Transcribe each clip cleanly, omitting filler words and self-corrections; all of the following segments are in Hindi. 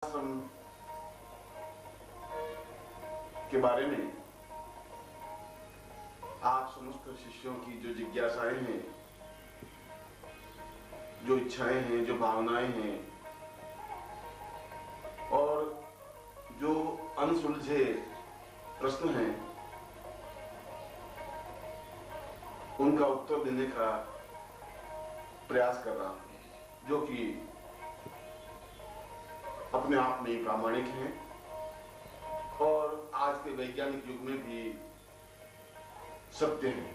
आश्रम के बारे में आप समस्त शिष्यों की जो जिज्ञासाएं हैं, जो इच्छाएं हैं, जो भावनाएं हैं और जो अनसुलझे प्रश्न हैं, उनका उत्तर देने का प्रयास कर रहा हूं, जो कि अपने आप में प्रामाणिक हैं और आज के वैज्ञानिक युग में भी सत्य हैं।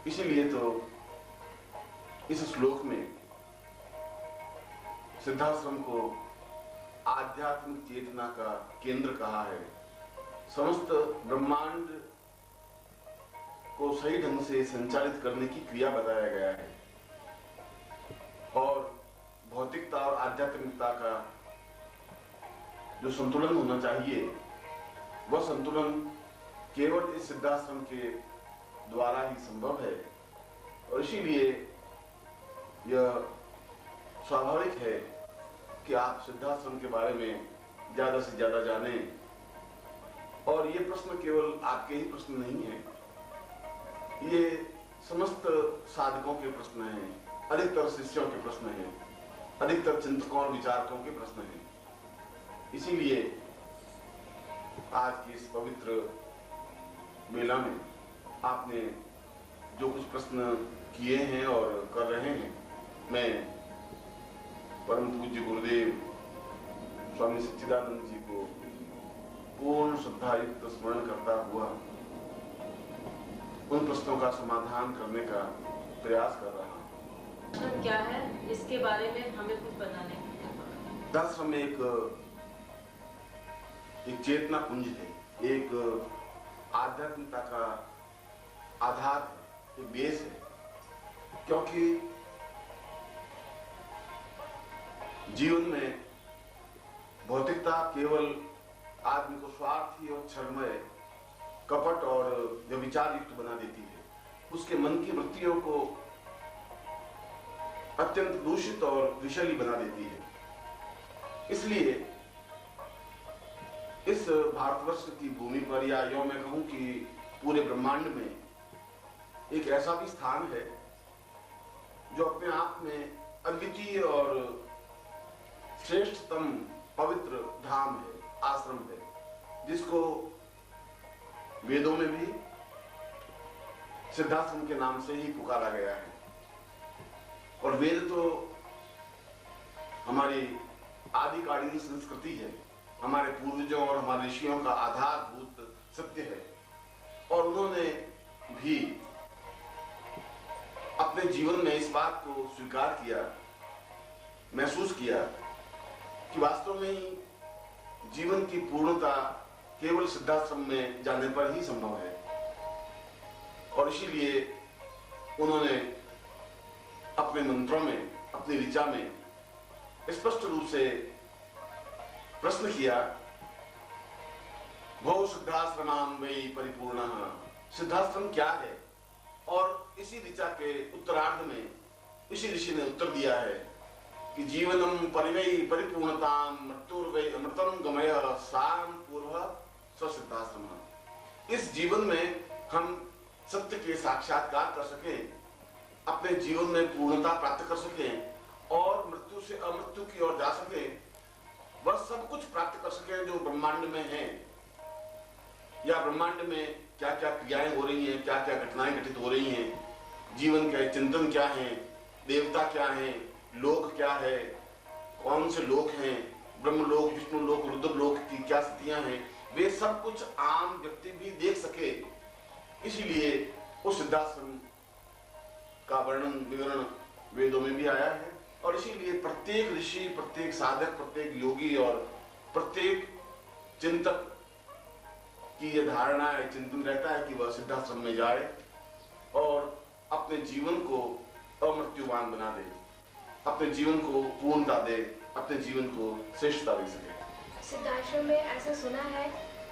इसीलिए तो इस श्लोक में सिद्धाश्रम को आध्यात्मिक चेतना का केंद्र कहा है। समस्त ब्रह्मांड को सही ढंग से संचालित करने की क्रिया बताया गया है और भौतिकता और आध्यात्मिकता का जो संतुलन होना चाहिए, वह संतुलन केवल इस सिद्धाश्रम के द्वारा ही संभव है और इसीलिए यह स्वाभाविक है कि आप सिद्धाश्रम के बारे में ज्यादा से ज्यादा जानें। और ये प्रश्न केवल आपके ही प्रश्न नहीं है, ये समस्त साधकों के प्रश्न हैं, अधिकतर शिष्यों के प्रश्न हैं, अधिकतर चिंतकों और विचारकों के प्रश्न हैं। इसीलिए आज की इस पवित्र मेला में आपने जो कुछ प्रश्न किए हैं और कर रहे हैं, मैं परम पूज्य गुरुदेव स्वामी सच्चिदानंद जी को पूर्ण श्रद्धायुक्त स्मरण करता हुआ उन प्रश्नों का समाधान करने का प्रयास कर रहा हूँ। क्या है इसके बारे में हमें कुछ बताने की। दर्शन में एक चेतना पुंज है, एक आध्यात्मिकता का आधार है, एक बेस है। क्योंकि जीवन में भौतिकता केवल आदमी को स्वार्थी और छलमय, कपट और व्यभिचार युक्त बना देती है। उसके मन की वृत्तियों को अत्यंत दूषित और विषैली बना देती है। इसलिए इस भारतवर्ष की भूमि पर, या यूं मैं कहूं कि पूरे ब्रह्मांड में एक ऐसा भी स्थान है जो अपने आप में अद्वितीय और श्रेष्ठतम पवित्र धाम है, आश्रम है, जिसको वेदों में भी सिद्धाश्रम के नाम से ही पुकारा गया है। और वेद तो हमारी आदिकालीन संस्कृति है, हमारे पूर्वजों और हमारे ऋषियों का आधारभूत सत्य है। और उन्होंने भी अपने जीवन में इस बात को स्वीकार किया, महसूस किया कि वास्तव में ही जीवन की पूर्णता केवल सिद्धाश्रम में जाने पर ही संभव है। और इसीलिए उन्होंने अपने मंत्रों में, अपनी ऋचा में स्पष्ट रूप से प्रश्न किया, भो सिद्धाश्रमाम वै परिपूर्णः, सिद्धाश्रम क्या है। और इसी ऋचा के उत्तरार्ध में इसी ऋषि ने उत्तर दिया है कि जीवनम परिवै परिपूर्णताम मृत्युर्वै अमृतम गमय साम पूर्व स्वसिद्धाश्रम। इस जीवन में हम सत्य के साक्षात्कार कर सकें, अपने जीवन में पूर्णता प्राप्त कर सकें और मृत्यु से अमृत्यु की ओर जा सकें, वह सब कुछ प्राप्त कर सके जो ब्रह्मांड में है, या ब्रह्मांड में क्या क्या क्रियाएं हो रही हैं, क्या क्या घटनाएं घटित हो रही हैं, जीवन के चिंतन क्या है, देवता क्या है, लोक क्या है, कौन से लोक हैं, ब्रह्मलोक, विष्णु लोक, रुद्र लोक की क्या स्थितियां हैं, वे सब कुछ आम व्यक्ति भी देख सके। इसीलिए उस सिद्धाश्रम का वर्णन विवरण वेदों में भी आया है। और इसीलिए प्रत्येक ऋषि, प्रत्येक साधक, प्रत्येक योगी और प्रत्येक चिंतक की यह धारणा है, चिंतन रहता है कि वह सिद्धाश्रम में जाए और अपने जीवन को अमृत्युवान बना दे, अपने जीवन को पूर्णता दे, अपने जीवन को श्रेष्ठता दे सके। सिद्धाश्रम में ऐसा सुना है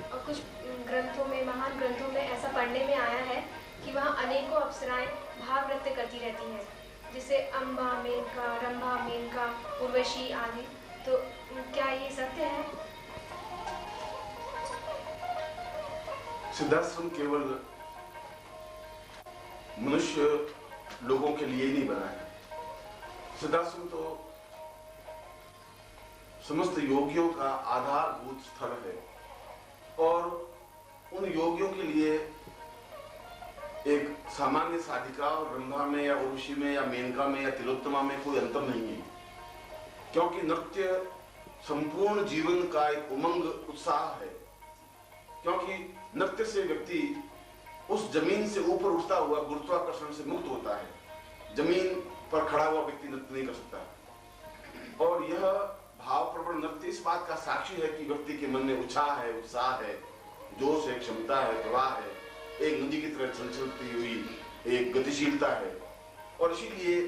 और कुछ ग्रंथों में, महान ग्रंथों में ऐसा पढ़ने में आया है कि वहाँ अनेकों अप्सराएं भाव नृत्य करती रहती हैं, जिसे अम्बा, मेनका, रंभा, मेनका, उर्वशी आदि। तो क्या ये सत्य है? सिद्धाश्रम केवल मनुष्य लोगों के लिए नहीं बना है। सिद्धाश्रम तो समस्त योगियों का आधारभूत स्थल है और उन योगियों के लिए एक सामान्य साधिका और रंभा में या उर्वशी में या मेनका में या तिलोत्तमा में कोई अंतर नहीं है, क्योंकि नृत्य संपूर्ण जीवन का एक उमंग उत्साह है। क्योंकि नृत्य से व्यक्ति उस जमीन से ऊपर उठता हुआ गुरुत्वाकर्षण से मुक्त होता है। जमीन पर खड़ा हुआ व्यक्ति नृत्य नहीं कर सकता। और यह भावप्रवण नृत्य इस बात का साक्षी है कि व्यक्ति के मन में उत्साह है, उत्साह है, जोश है, क्षमता है, प्रवाह है, एक नदी की तरह चलती हुई एक गतिशीलता है। और इसीलिए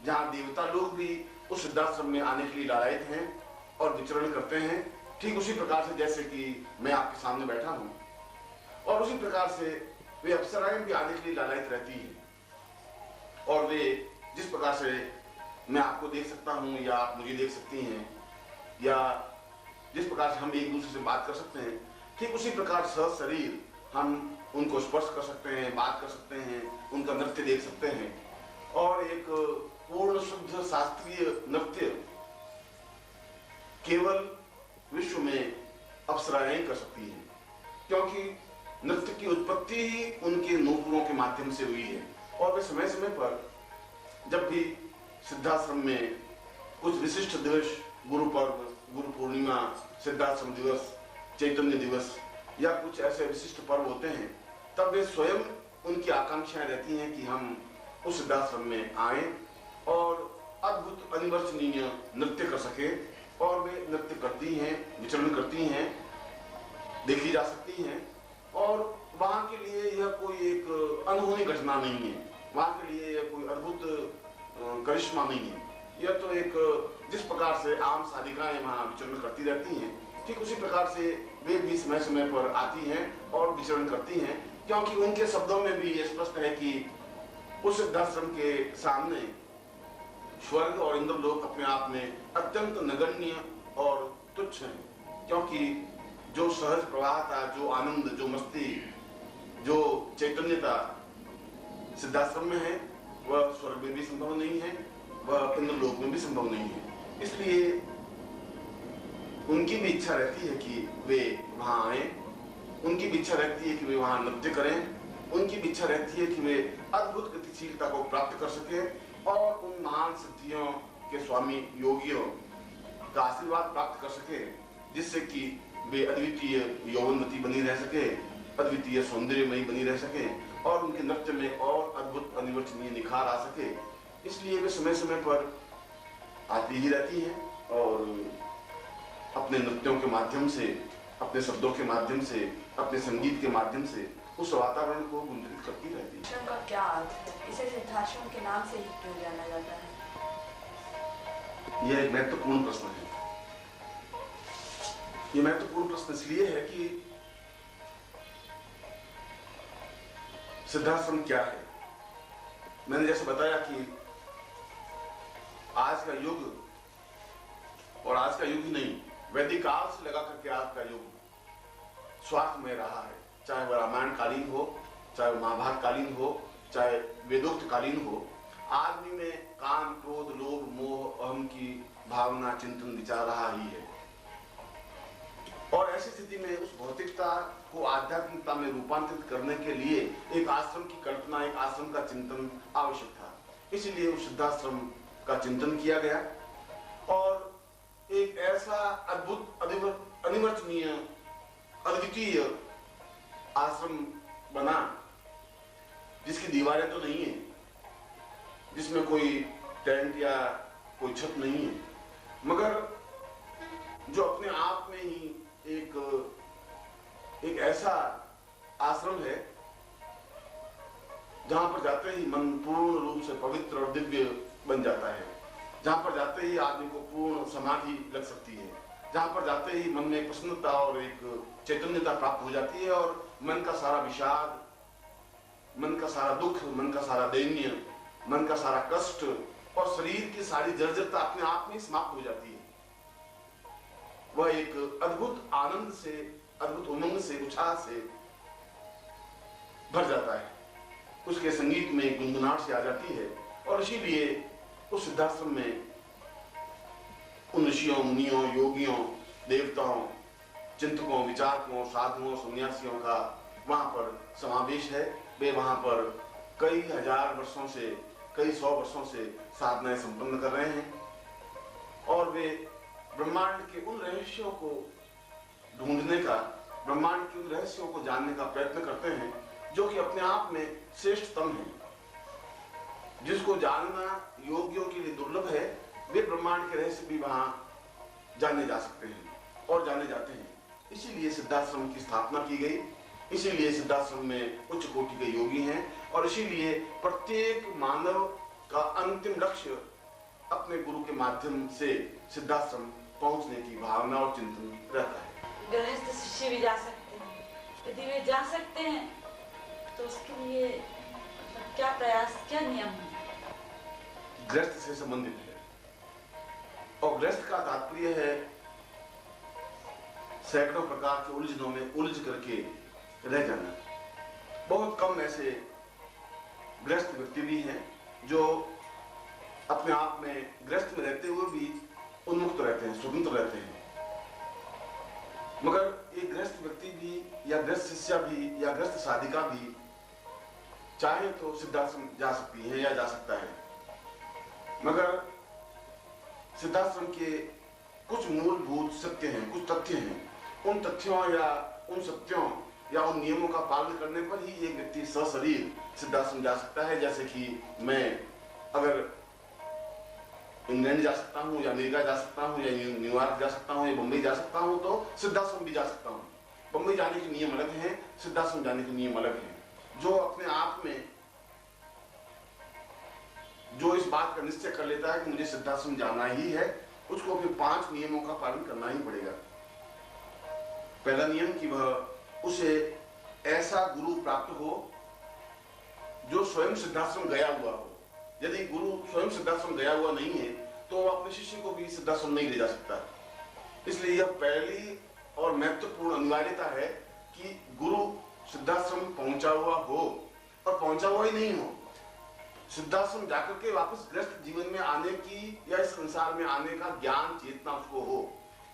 जहाँ देवता लोग भी उस सिद्धाश्रम में आने के लिए लालायित हैं और विचरण करते हैं, ठीक उसी प्रकार से जैसे कि मैं आपके सामने बैठा हूँ, और उसी प्रकार से वे अप्सराएं भी आने के लिए लालायित रहती हैं। और वे जिस प्रकार से मैं आपको देख सकता हूँ या आप मुझे देख सकती हैं, या जिस प्रकार से हम एक दूसरे से बात कर सकते हैं, ठीक उसी प्रकार सह शरीर हम उनको स्पर्श कर सकते हैं, बात कर सकते हैं, उनका नृत्य देख सकते हैं। और एक पूर्ण शुद्ध शास्त्रीय नृत्य केवल विश्व में अप्सराएं कर सकती हैं, क्योंकि नृत्य की उत्पत्ति ही उनके नूपुरों के माध्यम से हुई है। और वे समय समय पर जब भी सिद्धाश्रम में कुछ विशिष्ट दिवस, गुरु पर्व, गुरु पूर्णिमा, सिद्धाश्रम दिवस, चैतन्य दिवस या कुछ ऐसे विशिष्ट पर्व होते हैं, तब वे स्वयं उनकी आकांक्षाएं रहती हैं कि हम उस सिद्धाश्रम में आए और अद्भुत अनिवर्चनीय नृत्य कर सके। और वे नृत्य करती हैं, विचरण करती हैं, देखी जा सकती हैं। और वहां के लिए यह कोई एक अनहोनी घटना नहीं है, वहां के लिए यह कोई अद्भुत करिश्मा नहीं है। यह तो एक जिस प्रकार से आम साधिकाएं वहां विचरण करती रहती हैं, ठीक उसी प्रकार से वे भी समय समय पर आती हैं और विचरण करती हैं। क्योंकि उनके शब्दों में भी यह स्पष्ट है कि उस सिद्धाश्रम के सामने स्वर्ग और इंद्रलोक अपने आप में अत्यंत नगण्य और तुच्छ हैं। क्योंकि जो सहज प्रवाहता, जो आनंद, जो मस्ती, जो चैतन्यता सिद्धाश्रम में है, वह स्वर्ग में भी संभव नहीं है, वह इंद्रलोक में भी संभव नहीं है। इसलिए उनकी भी इच्छा रहती है कि वे वहां आए, उनकी भी इच्छा रहती है कि वे वहां नृत्य करें, उनकी भी इच्छा रहती है कि वे अद्भुत गतिशीलता को प्राप्त कर सकें और उन महान सिद्धियों के स्वामी योगियों का आशीर्वाद प्राप्त कर सके, जिससे कि वे अद्वितीय यौवनवती बनी रह सके, अद्वितीय सौंदर्यमयी बनी रह सके और उनके नृत्य में और अद्भुत अनिवर्चनीय निखार आ सके। इसलिए वे समय समय पर आती ही रहती हैं और अपने नृत्यों के माध्यम से, अपने शब्दों के माध्यम से, अपने संगीत के माध्यम से उस वातावरण को गुंजित करती रहती है। सिद्धाश्रम का क्या अर्थ है? इसे सिद्धाश्रम के नाम से ही क्यों जाना जाता है? यह एक महत्वपूर्ण प्रश्न है। यह महत्वपूर्ण प्रश्न इसलिए है कि सिद्धाश्रम क्या है। मैंने जैसे बताया कि आज का युग, और आज का युग ही नहीं, वैदिक काल से लगा करके आज का युग स्वार्थमय रहा है। चाहे वह रामायण कालीन हो, चाहे वह महाभारत कालीन हो, चाहे वेदोक्त कालीन हो, आदमी में काम, क्रोध, लोभ, मोह, अहम की भावना, चिंतन, विचार रहा ही है। और ऐसी स्थिति में उस भौतिकता को आध्यात्मिकता में रूपांतरित करने के लिए एक आश्रम की कल्पना, एक आश्रम का चिंतन आवश्यक था। इसलिए उस सिद्धाश्रम का चिंतन किया गया और एक ऐसा अद्भुत, अनिवर्चनीय, अद्वितीय आश्रम बना जिसकी दीवारें तो नहीं है, जिसमें कोई टेंट या कोई छत नहीं है, मगर जो अपने आप में ही एक ऐसा आश्रम है जहां पर जाते ही मन पूर्ण रूप से पवित्र और दिव्य बन जाता है, जहां पर जाते ही आदमी को पूर्ण समाधि लग सकती है, जहां पर जाते ही मन में प्रसन्नता और एक चैतन्यता प्राप्त हो जाती है और मन का सारा विषाद, मन का सारा दुख, मन का सारा दैन्य, मन का सारा कष्ट और शरीर की सारी जर्जरता अपने आप में समाप्त हो जाती है। वह एक अद्भुत आनंद से, अद्भुत उमंग से, उत्साह से भर जाता है। उसके संगीत में गुनगुनाहट से आ जाती है। और इसीलिए उस सिद्धाश्रम में उन ऋषियों, मुनियों, योगियों, देवताओं, चिंतकों, विचारकों, साधुओं, सन्यासियों का वहां पर समावेश है। वे वहां पर कई हजार वर्षों से, कई सौ वर्षों से साधनाएं संपन्न कर रहे हैं और वे ब्रह्मांड के उन रहस्यों को ढूंढने का, ब्रह्मांड के उन रहस्यों को जानने का प्रयत्न करते हैं जो कि अपने आप में श्रेष्ठतम है, जिसको जानना योगियों के लिए दुर्लभ है। वे ब्रह्मांड के रहस्य भी वहां जाने जा सकते हैं और जाने जाते हैं। इसीलिए सिद्धाश्रम की स्थापना की गई, इसीलिए सिद्धाश्रम में उच्च कोटि के योगी हैं और इसीलिए प्रत्येक मानव का अंतिम लक्ष्य अपने गुरु के माध्यम से सिद्धाश्रम पहुंचने की भावना और चिंतन रहता है। गृहस्थ शिष्य भी जा सकते हैं। यदि वे जा सकते हैं तो उसके लिए क्या प्रयास, क्या नियम है? गृहस्थ से संबंधित है और गृहस्थ का तात्पर्य है सैकड़ों प्रकार के उलझनों में उलझ करके रह जाना। बहुत कम ऐसे गृहस्थ व्यक्ति भी हैं जो अपने आप में गृहस्थ में रहते हुए भी उन्मुक्त रहते हैं, स्वतंत्र रहते हैं। मगर एक गृहस्थ व्यक्ति भी या गृहस्थ शिष्या भी या गृहस्थ साधिका भी चाहे तो सिद्धाश्रम जा सकती है या जा सकता है, मगर सिद्धाश्रम के कुछ मूलभूत सत्य हैं, कुछ तथ्य हैं। उन तथ्यों या उन सत्यों या उन नियमों का पालन करने पर ही एक व्यक्ति सशरीर सिद्धाश्रम जा सकता है। जैसे कि मैं अगर इंग्लैंड जा सकता हूँ या अमेरिका जा सकता हूँ या न्यूयॉर्क जा सकता हूँ या बम्बई जा सकता हूँ तो सिद्धाश्रम भी जा सकता हूँ। बम्बई जाने के नियम अलग हैं, सिद्धाश्रम जाने के नियम अलग हैं। जो अपने आप में जो इस बात का निश्चय कर लेता है कि मुझे सिद्धाश्रम जाना ही है, उसको फिर 5 नियमों का पालन करना ही पड़ेगा। पहला नियम कि वह उसे ऐसा गुरु प्राप्त हो जो स्वयं सिद्धाश्रम गया हुआ हो। यदि गुरु स्वयं सिद्धाश्रम गया हुआ नहीं है तो वह अपने शिष्य को भी सिद्धाश्रम नहीं ले जा सकता। इसलिए यह पहली और महत्वपूर्ण अनिवार्यता है कि गुरु सिद्धाश्रम पहुंचा हुआ हो और पहुंचा हुआ ही नहीं हो। सिद्धाश्रम जाकर के वापस गृहस्थ जीवन में आने की या इस संसार में आने का ज्ञान, चेतना उसको हो,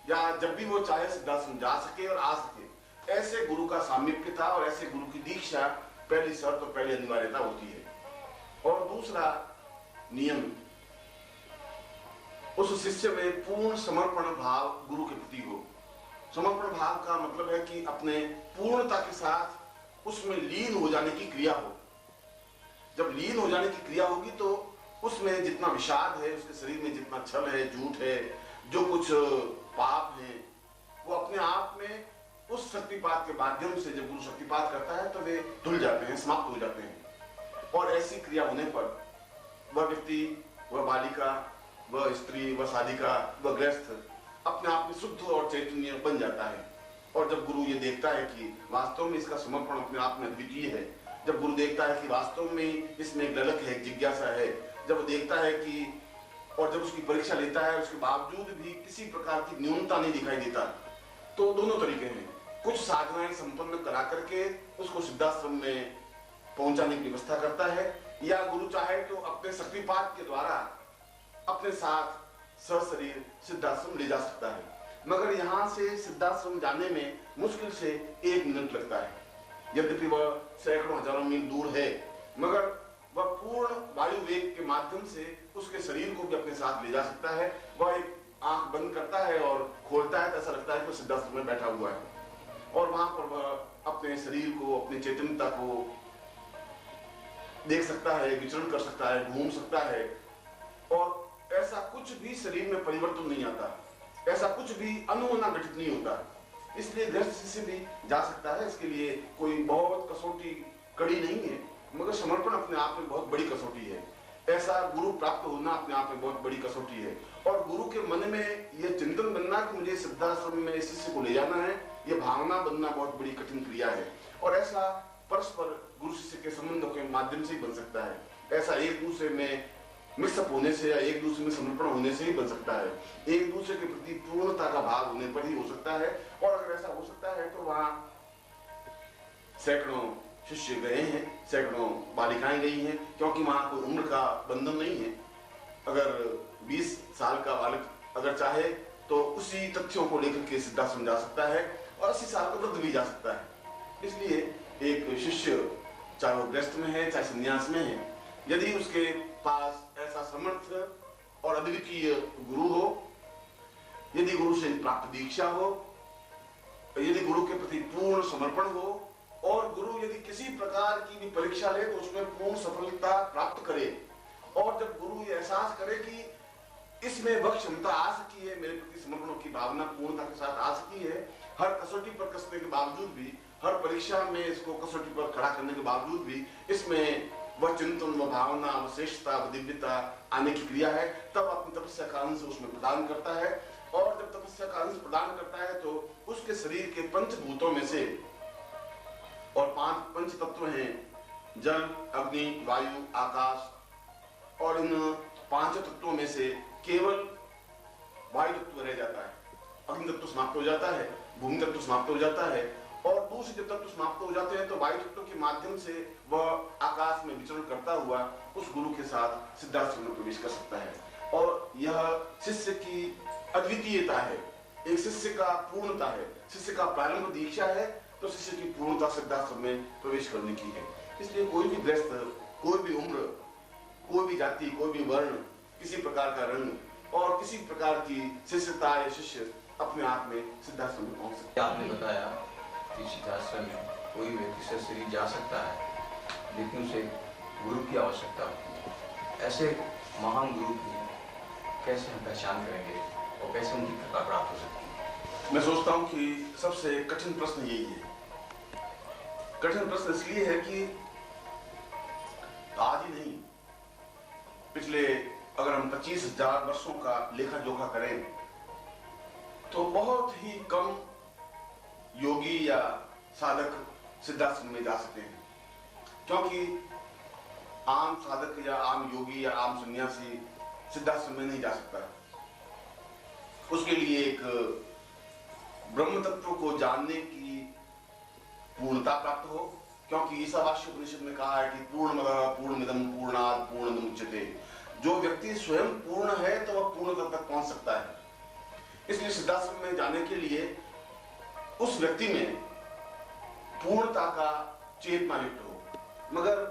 या जब भी वो चाहे सिद्धाश्रम जा सके और आ सके। ऐसे गुरु का सामीप्य था और ऐसे गुरु की दीक्षा पहली शर्त और पहली अनिवार्यता होती है। और दूसरा नियम, उस शिष्य में पूर्ण समर्पण भाव गुरु के प्रति हो। समर्पण भाव का मतलब है कि अपने पूर्णता के साथ उसमें लीन हो जाने की क्रिया हो। जब लीन हो जाने की क्रिया होगी तो उसमें जितना विषाद है, उसके शरीर में जितना छल है, झूठ है, जो कुछ पाप है, वो अपने आप में उस शक्तिपात के माध्यम से जब गुरु शक्तिपात करता है तो वे धुल जाते हैं, समाप्त हो जाते हैं। और ऐसी क्रिया होने पर वह व्यक्ति, वह बालिका, वह स्त्री, वह साधिका, वह गृहस्थ अपने आप में शुद्ध और चैतन्य बन जाता है। और जब गुरु ये देखता है कि वास्तव में इसका समर्पण अपने आप में अद्वितीय है, जब गुरु देखता है कि वास्तव में इसमें एक ललक है, जिज्ञासा है, जब देखता है कि और जब उसकी परीक्षा लेता है उसके बावजूद भी किसी प्रकार की न्यूनता नहीं दिखाई देता, तो दोनों तरीके हैं। कुछ साधनाएं संपन्न करा करके उसको सिद्धाश्रम में पहुंचाने की व्यवस्था करता है, या गुरु चाहे तो अपने शक्तिपात के द्वारा अपने साथ सशरीर सिद्धाश्रम ले जा सकता है। मगर यहाँ से सिद्धाश्रम जाने में मुश्किल से 1 मिनट लगता है। यद्यपि वह सैकड़ों हजारों मील दूर है, मगर वह पूर्ण वायु वेग के माध्यम से उसके शरीर को भी अपने साथ ले जा सकता है। वह एक आंख बंद करता है और खोलता है तो ऐसा लगता है कि सिद्धाश्रम में बैठा हुआ है, और वहां पर वह अपने शरीर को, अपनी चैतन्यता को देख सकता है, विचरण कर सकता है, घूम सकता है, और ऐसा कुछ भी शरीर में परिवर्तन नहीं आता, ऐसा कुछ भी अनहोना घटित नहीं होता। इसलिए गृहस्थ शिष्य भी जा सकता है। इसके लिए कोई बहुत कसौटी कड़ी नहीं है, मगर समर्पण अपने आप में बहुत बड़ी कसौटी है। ऐसा गुरु प्राप्त होना अपने आप में बहुत बड़ी कसौटी है। और गुरु के मन में यह चिंतन बनना कि मुझे सिद्धाश्रम में शिष्य को ले जाना है, यह भावना बनना बहुत बड़ी कठिन क्रिया है। और ऐसा परस्पर गुरु शिष्य के संबंधों के माध्यम से ही बन सकता है। ऐसा एक दूसरे में मिक्सअप होने से या एक दूसरे में समर्पण होने से ही बन सकता है। एक दूसरे के प्रति पूर्णता का भाव होने पर ही हो सकता है। और अगर ऐसा हो सकता है तो वहां सैकड़ों शिष्य गए हैं, सैकड़ों बालिकाएं गई हैं, क्योंकि वहां कोई उम्र का बंधन नहीं है। अगर 20 साल का बालक अगर चाहे तो उसी तथ्यों को लेकर के सिद्धांत समझा सकता है, और 80 साल का वृद्ध भी जा सकता है। इसलिए एक शिष्य चाहे वो गृहस्थ में है चाहे संन्यास में है, यदि उसके पास ऐसा समर्थ और अद्वितीय गुरु हो, यदि गुरु से प्राप्त दीक्षा हो, यदि गुरु के प्रति पूर्ण समर्पण हो, और गुरु यदि किसी प्रकार की भी परीक्षा ले तो उसमें पूर्ण सफलता प्राप्त करे, और जब गुरु ये एहसास करे कि इसमें वह क्षमता आ सकी है, मेरे प्रति समर्पण की भावना पूर्णता के साथ आ सकी है, हर कसौटी पर कसने के बावजूद भी, हर परीक्षा में इसको कसौटी पर खड़ा करने के बावजूद भी इसमें वह चिंतन, वह भावना, वह श्रेष्ठता, वह दिव्यता आने की क्रिया है, तब अपनी तपस्या का अंश उसमें प्रदान करता है। और जब तपस्या का अंश प्रदान करता है तो उसके शरीर के पंचभूतों में से, और 5 पंच तत्व हैं, जल, अग्नि, वायु, आकाश, और इन 5 तत्वों में से केवल वायु तत्व रह जाता है। अग्नि तत्व समाप्त हो जाता है, भूमि तत्व समाप्त हो जाता है, और दूसरे जब तत्व समाप्त हो जाते हैं तो वायु तत्व के माध्यम से वह आकाश में विचरण करता हुआ उस गुरु के साथ सिद्धाश्रम में प्रवेश कर सकता है। और यह शिष्य की अद्वितीयता है, एक शिष्य का पूर्णता है, शिष्य का प्रारंभ दीक्षा है, तो शिष्य की पूर्णता सिद्धाश्रम में प्रवेश करने की है। इसलिए कोई भी गृहस्थ, कोई भी उम्र, कोई भी जाति, कोई भी वर्ण, किसी प्रकार का रंग और किसी प्रकार की शिष्यता या शिष्य अपने आप में सिद्धाश्रम में पहुंच सकता है। आपने बताया कि सिद्धाश्रम में कोई व्यक्ति सशरीर जा सकता है, लेकिन उसे गुरु की आवश्यकता होती है। ऐसे महान गुरु की कैसे हम पहचान करेंगे और कैसे उनकी कृपा प्राप्त हो सकती है? मैं सोचता हूँ कि सबसे कठिन प्रश्न यही है। कठिन प्रश्न इसलिए है कि आज ही नहीं, पिछले अगर हम 25,000 वर्षों का लेखा जोखा करें तो बहुत ही कम योगी या साधक सिद्धाश्रम में जा सकते हैं, क्योंकि आम साधक या आम योगी या आम सन्यासी सिद्धाश्रम में नहीं जा सकता। उसके लिए एक ब्रह्म तत्व को जानने की पूर्णता प्राप्त हो, क्योंकि ईशावास्य उपनिषद में कहा है कि पूर्णमदः पूर्णमिदं पूर्णात् पूर्णमुदच्यते। जो व्यक्ति स्वयं पूर्ण है तो वह पूर्णता तक पहुंच सकता है। इसलिए सिद्धाश्रम में जाने के लिए उस व्यक्ति में पूर्णता का चेतना युक्त हो। मगर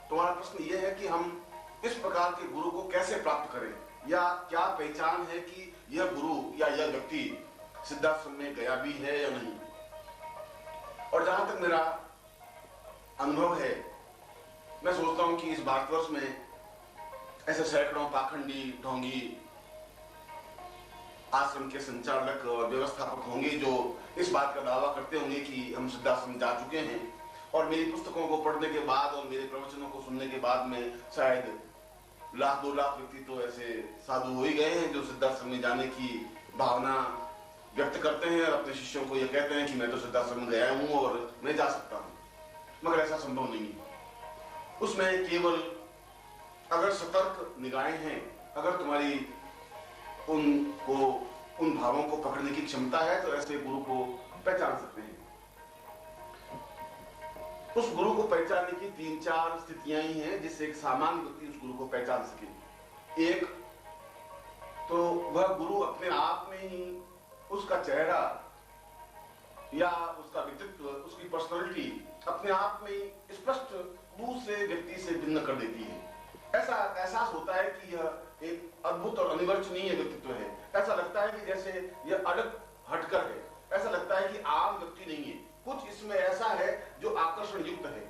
तुम्हारा प्रश्न यह है कि हम इस प्रकार के गुरु को कैसे प्राप्त करें, या क्या पहचान है कि यह गुरु या यह व्यक्ति सिद्धाश्रम में गया भी है या नहीं। और जहां तक मेरा अनुभव है, मैं सोचता हूं कि इस भारतवर्ष में ऐसे सैकड़ों पाखंडी, ढोंगी आश्रम के संचालक और व्यवस्थापक होंगे जो इस बात का दावा करते होंगे कि हम सिद्धाश्रम जा चुके हैं, और मेरी पुस्तकों को पढ़ने के बाद और मेरे प्रवचनों को सुनने के बाद में शायद 1,00,000-2 लाख व्यक्ति तो ऐसे साधु हो ही गए हैं जो सिद्धाश्रम में जाने की भावना व्यक्त करते हैं और अपने शिष्यों को यह कहते हैं कि मैं तो सिद्धाश्रम गया हूं और मैं जा सकता हूं। मगर ऐसा संभव नहीं है। उसमें केवल अगर सतर्क निगाहें हैं, अगर तुम्हारी उन भावों को पकड़ने की क्षमता है, तो ऐसे गुरु को पहचान सकते हैं। उस गुरु को पहचानने की 3-4 स्थितियां ही हैं जिससे एक सामान्य व्यक्ति उस गुरु को पहचान सके। एक तो वह गुरु अपने आप में ही उसका चेहरा या उसका व्यक्तित्व, उसकी पर्सनालिटी अपने आप में ही स्पष्ट दूसरे व्यक्ति से भिन्न कर देती है। ऐसा एहसास होता है कि यह एक अद्भुत और अनिवर्चनीय व्यक्तित्व है। ऐसा लगता है कि जैसे यह अलग हटकर है, ऐसा लगता है कि आम व्यक्ति नहीं है, कुछ इसमें ऐसा है जो आकर्षण युक्त है,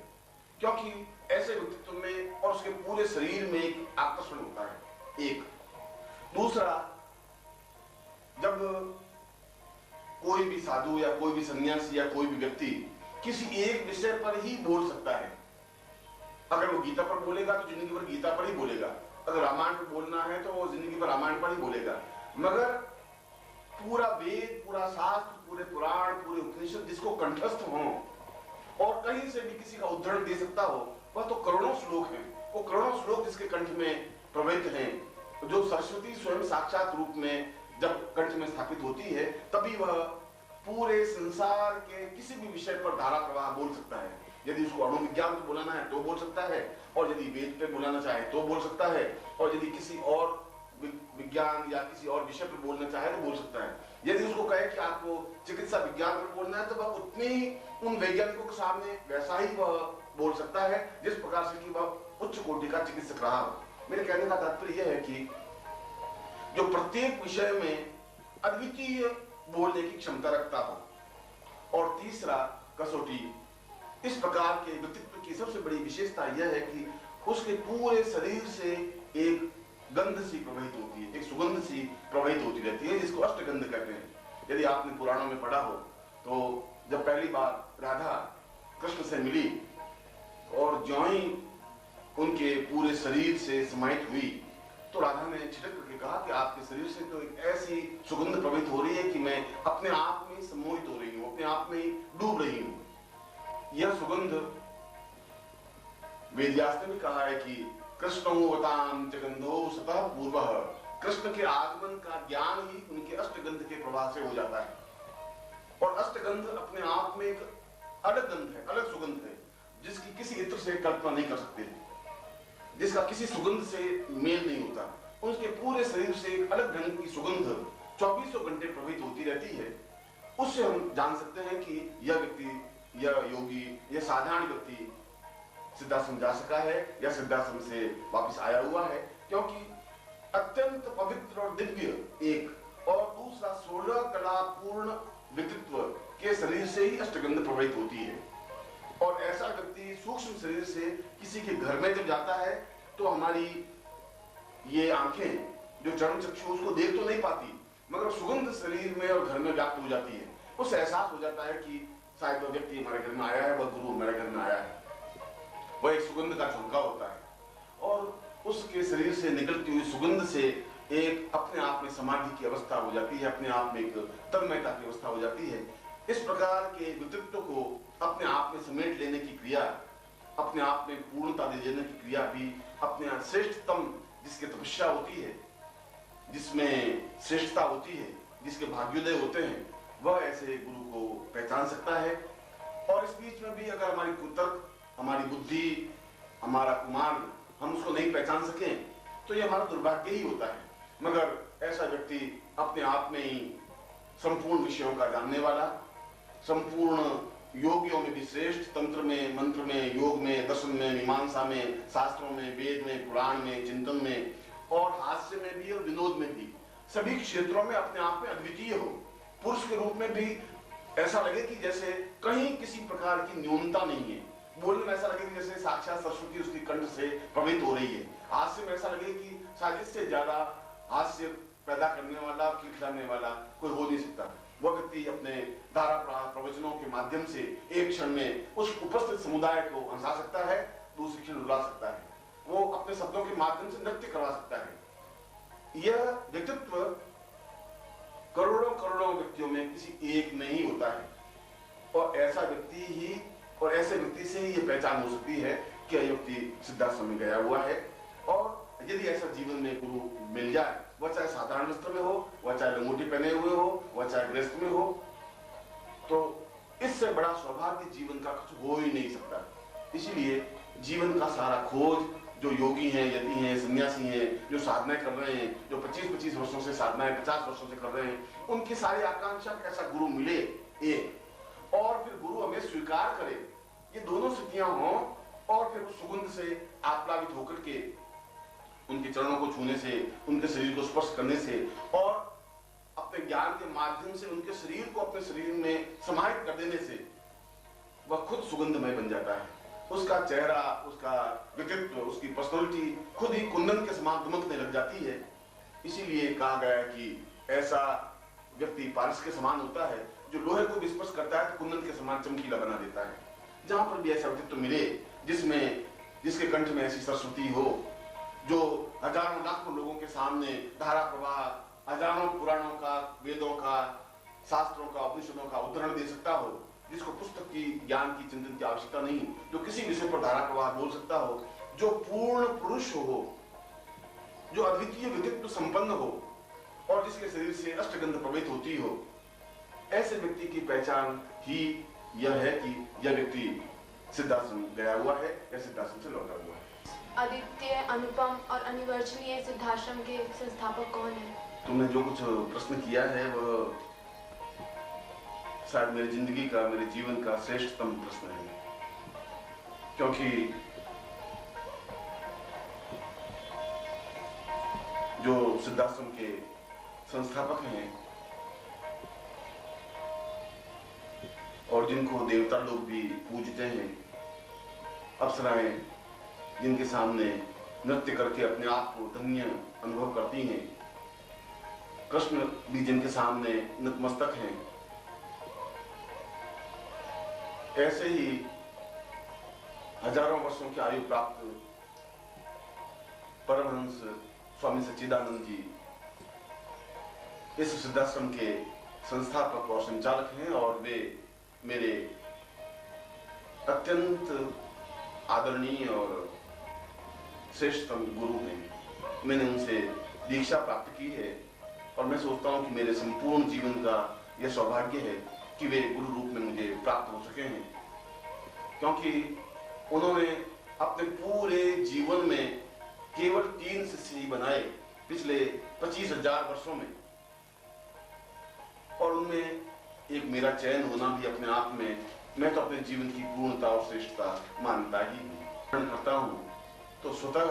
क्योंकि ऐसे व्यक्तित्व में और उसके पूरे शरीर में एक आकर्षण होता है। एक दूसरा, जब कोई भी साधु या कोई भी सन्यासी या कोई भी व्यक्ति किसी एक विषय पर ही बोल सकता है, अगर वो गीता पर बोलेगा तो जिंदगी भर गीता पर ही बोलेगा, अगर रामायण पर बोलना है तो वो जिंदगी भर रामायण पर ही बोलेगा। मगर पूरा वेद, पूरा शास्त्र, पूरे पुराण, पूरे उपनिषद जिसको कंठस्थ हो और कहीं से भी किसी का उद्धरण दे सकता हो, वह तो करोड़ों श्लोक हैं। वो करोड़ों श्लोक जिसके कंठ में प्रवहित हैं, जो सरस्वती स्वयं साक्षात रूप में जब कंठ में स्थापित होती है तभी वह पूरे संसार के किसी भी विषय पर धारा प्रवाह बोल सकता है। यदि उसको अणुविज्ञान पे बुलाना है तो बोल सकता है, और यदि वेद पे बुलाना चाहे तो बोल सकता है, और यदि किसी और विज्ञान या किसी और विषय पर बोलना चाहे तो बोल सकता है। यदि उसको कहे कि आपको चिकित्सा विज्ञान पर बोलना है तो वह उतनी उन वैज्ञानिकों के सामने वैसा ही वह बोल सकता है जिस प्रकार से कि वह उच्च कोटि का चिकित्सक रहा हो। मेरे कहने का तात्पर्य यह है कि जो प्रत्येक विषय में अद्वितीय बोलने की क्षमता रखता हो। और तीसरा कसौटी, इस प्रकार के व्यक्तित्व की सबसे बड़ी विशेषता यह है कि उसके पूरे शरीर से एक गंध सी प्रवाहित होती है, एक सुगंध सी प्रवाहित होती रहती है, जिसको अष्टगंध कहते हैं। यदि आपने पुराणों में पढ़ा हो तो जब पहली बार राधा कृष्ण से मिली और ज्यों ही उनके पूरे शरीर से समाहित हुई तो राधा ने छिटक करके कहा कि आपके शरीर से तो एक ऐसी सुगंध प्रवाहित हो रही है कि मैं अपने आप में सम्मोहित हो रही हूँ, अपने आप में ही डूब रही हूँ। यह सुगंध वेदव्यास ने भी कहा है कि कृष्णोवताम च गंधो सतः पूर्वः, कृष्ण के आगमन का ज्ञान ही उनके अष्टगंध के प्रवाह से हो जाता है। और अष्टगंध अपने आप में एक अलग गंध है, अलग सुगंध है, जिसकी किसी इत्र से कल्पना नहीं कर सकते, जिसका किसी सुगंध से मेल नहीं होता। उसके पूरे शरीर से एक अलग ढंग की सुगंध 24 घंटे प्रवाहित होती रहती है। उससे हम जान सकते हैं कि यह व्यक्ति, यह योगी, यह साधारण व्यक्ति सिद्धाश्रम जा सका है या सिद्धाश्रम से वापस आया हुआ है, क्योंकि अत्यंत पवित्र और दिव्य एक और दूसरा 16 कला पूर्ण व्यक्तित्व के शरीर से ही अष्टगंध प्रवाहित होती है। और ऐसा व्यक्ति सूक्ष्म शरीर से किसी के घर में जब जाता है तो हमारी ये आंखें जो चर्म चक्षु उसको देख तो नहीं पाती, मगर सुगंध शरीर में और घर में व्याप्त हो जाती है। उससे एहसास हो जाता है कि शायद वह व्यक्ति हमारे घर में आया है, वह गुरु हमारे घर में आया है। वह एक सुगंध का झोंका होता है और उसके शरीर से निकलती हुई सुगंध से एक अपने आप में समाधि की अवस्था हो जाती है, अपने आप में एक तन्मयता की अवस्था हो जाती है। इस प्रकार के व्यक्तित्व को अपने आप में समेट लेने की क्रिया, अपने आप में पूर्णता दे देने की क्रिया भी अपने श्रेष्ठतम जिसकी तपस्या होती है, जिसमें श्रेष्ठता होती है, जिसके भाग्योदय होते हैं, वह ऐसे गुरु को पहचान सकता है। और इस बीच में भी अगर हमारी कुतर्क, हमारी बुद्धि, हमारा कुमार्ग हम उसको नहीं पहचान सकें तो यह हमारा दुर्भाग्य ही होता है। मगर ऐसा व्यक्ति अपने आप में ही संपूर्ण विषयों का जानने वाला, संपूर्ण योगियों में भी श्रेष्ठ, तंत्र में, मंत्र में, योग में, दर्शन में, मीमांसा में, शास्त्रों में, वेद में, पुराण में, चिंतन में और हास्य में भी और विनोद में भी, सभी क्षेत्रों में अपने आप में अद्वितीय हो। पुरुष के रूप में भी ऐसा लगे कि जैसे कहीं किसी प्रकार की न्यूनता नहीं है। बोलने में ऐसा लगे कि जैसे साक्षात सरस्वती उसकी कंठ से प्रवहित हो रही है। हास्य में ऐसा लगे कि शायद इससे ज्यादा हास्य पैदा करने वाला, खिलखिलाने वाला कोई हो नहीं सकता। वह व्यक्ति अपने धारा प्रवचनों के माध्यम से एक क्षण में उस उपस्थित समुदाय को हंसा सकता है, दूसरी क्षण रुला सकता है। वो अपने शब्दों के माध्यम से नृत्य करवा सकता है। यह व्यक्तित्व करोड़ों करोड़ों व्यक्तियों में किसी एक में ही होता है और ऐसा व्यक्ति ही और ऐसे व्यक्ति से ही ये पहचान हो सकती है कि यह व्यक्ति सिद्धाश्रम में गया हुआ है। और यदि ऐसा जीवन में गुरु मिल जाए, वह चाहे साधारण वस्त्र में हो, वह चाहे लंगोटी पहने हुए हो, वह चाहे गृहस्थ में हो, तो इससे बड़ा सौभाग्य जीवन का कुछ हो ही नहीं सकता। इसीलिए जीवन का सारा खोज जो योगी हैं, यति हैं, सन्यासी हैं, जो साधनाएं कर रहे हैं, जो 25-25 वर्षों से साधनाएं 50 वर्षों से कर रहे हैं, उनकी सारी आकांक्षा ऐसा गुरु मिले एक, और फिर गुरु हमें स्वीकार करे, ये दोनों स्थितियां हों, और फिर उस सुगंध से आप्लावित होकर के उनके चरणों को छूने से, उनके शरीर को स्पर्श करने से और अपने ज्ञान के माध्यम से उनके शरीर को अपने शरीर में समाहित कर देने से वह खुद सुगंधमय बन जाता है। उसका चेहरा, उसका व्यक्तित्व, उसकी पर्सनालिटी खुद ही कुंदन के समान दमकने लग जाती है। इसीलिए कहा गया है कि ऐसा व्यक्ति पारस के समान होता है जो लोहे को भी स्पर्श करता है तो कुंदन के समान चमकीला बना देता है। जहां पर भी ऐसा व्यक्तित्व मिले जिसके कंठ में ऐसी सरस्वती हो, जो हजारों लाखों लोगों के सामने धारा प्रवाह, हजारों पुराणों का, वेदों का, शास्त्रों का, उपनिषदों का उदाहरण दे सकता हो, जिसको पुस्तक की ज्ञान की चिंतन की आवश्यकता नहीं, जो किसी विषय पर धारा प्रवाह बोल सकता हो, जो पूर्ण पुरुष हो, जो अद्वितीय व्यक्तित्व संपन्न हो और जिसके शरीर से अष्टगंध प्रवेश होती हो, ऐसे व्यक्ति की पहचान ही यह है कि यह व्यक्ति सिद्धाश्रम गया हुआ है या सिद्धाश्रम से लौटा हुआ है। अद्वितीय, अनुपम और अनिवर्चनीय सिद्धाश्रम के संस्थापक कौन है? तुमने जो कुछ प्रश्न किया है वह शायद मेरी जिंदगी का, मेरे जीवन का श्रेष्ठतम प्रश्न है, क्योंकि जो सिद्धाश्रम के संस्थापक हैं और जिनको देवता लोग भी पूजते हैं, अप्सराएं जिनके सामने नृत्य करके अपने आप को धन्य अनुभव करती हैं, कृष्ण भी जिनके सामने नतमस्तक हैं, ऐसे ही हजारों वर्षों की आयु प्राप्त परमहंस स्वामी सच्चिदानंद जी इस सिद्धाश्रम के संस्थापक और संचालक हैं और वे मेरे अत्यंत आदरणीय और श्रेष्ठतम गुरु हैं। मैंने उनसे दीक्षा प्राप्त की है और मैं सोचता हूं कि मेरे संपूर्ण जीवन का यह सौभाग्य है कि वे गुरु रूप में मुझे प्राप्त हो सके हैं, क्योंकि उन्होंने अपने पूरे जीवन में केवल 3 शिष्य ही बनाए पिछले 25,000 वर्षों में, और उनमें एक मेरा चयन होना भी अपने आप में मैं तो अपने जीवन की पूर्णता और श्रेष्ठता मानता ही करता हूं, तो स्वतः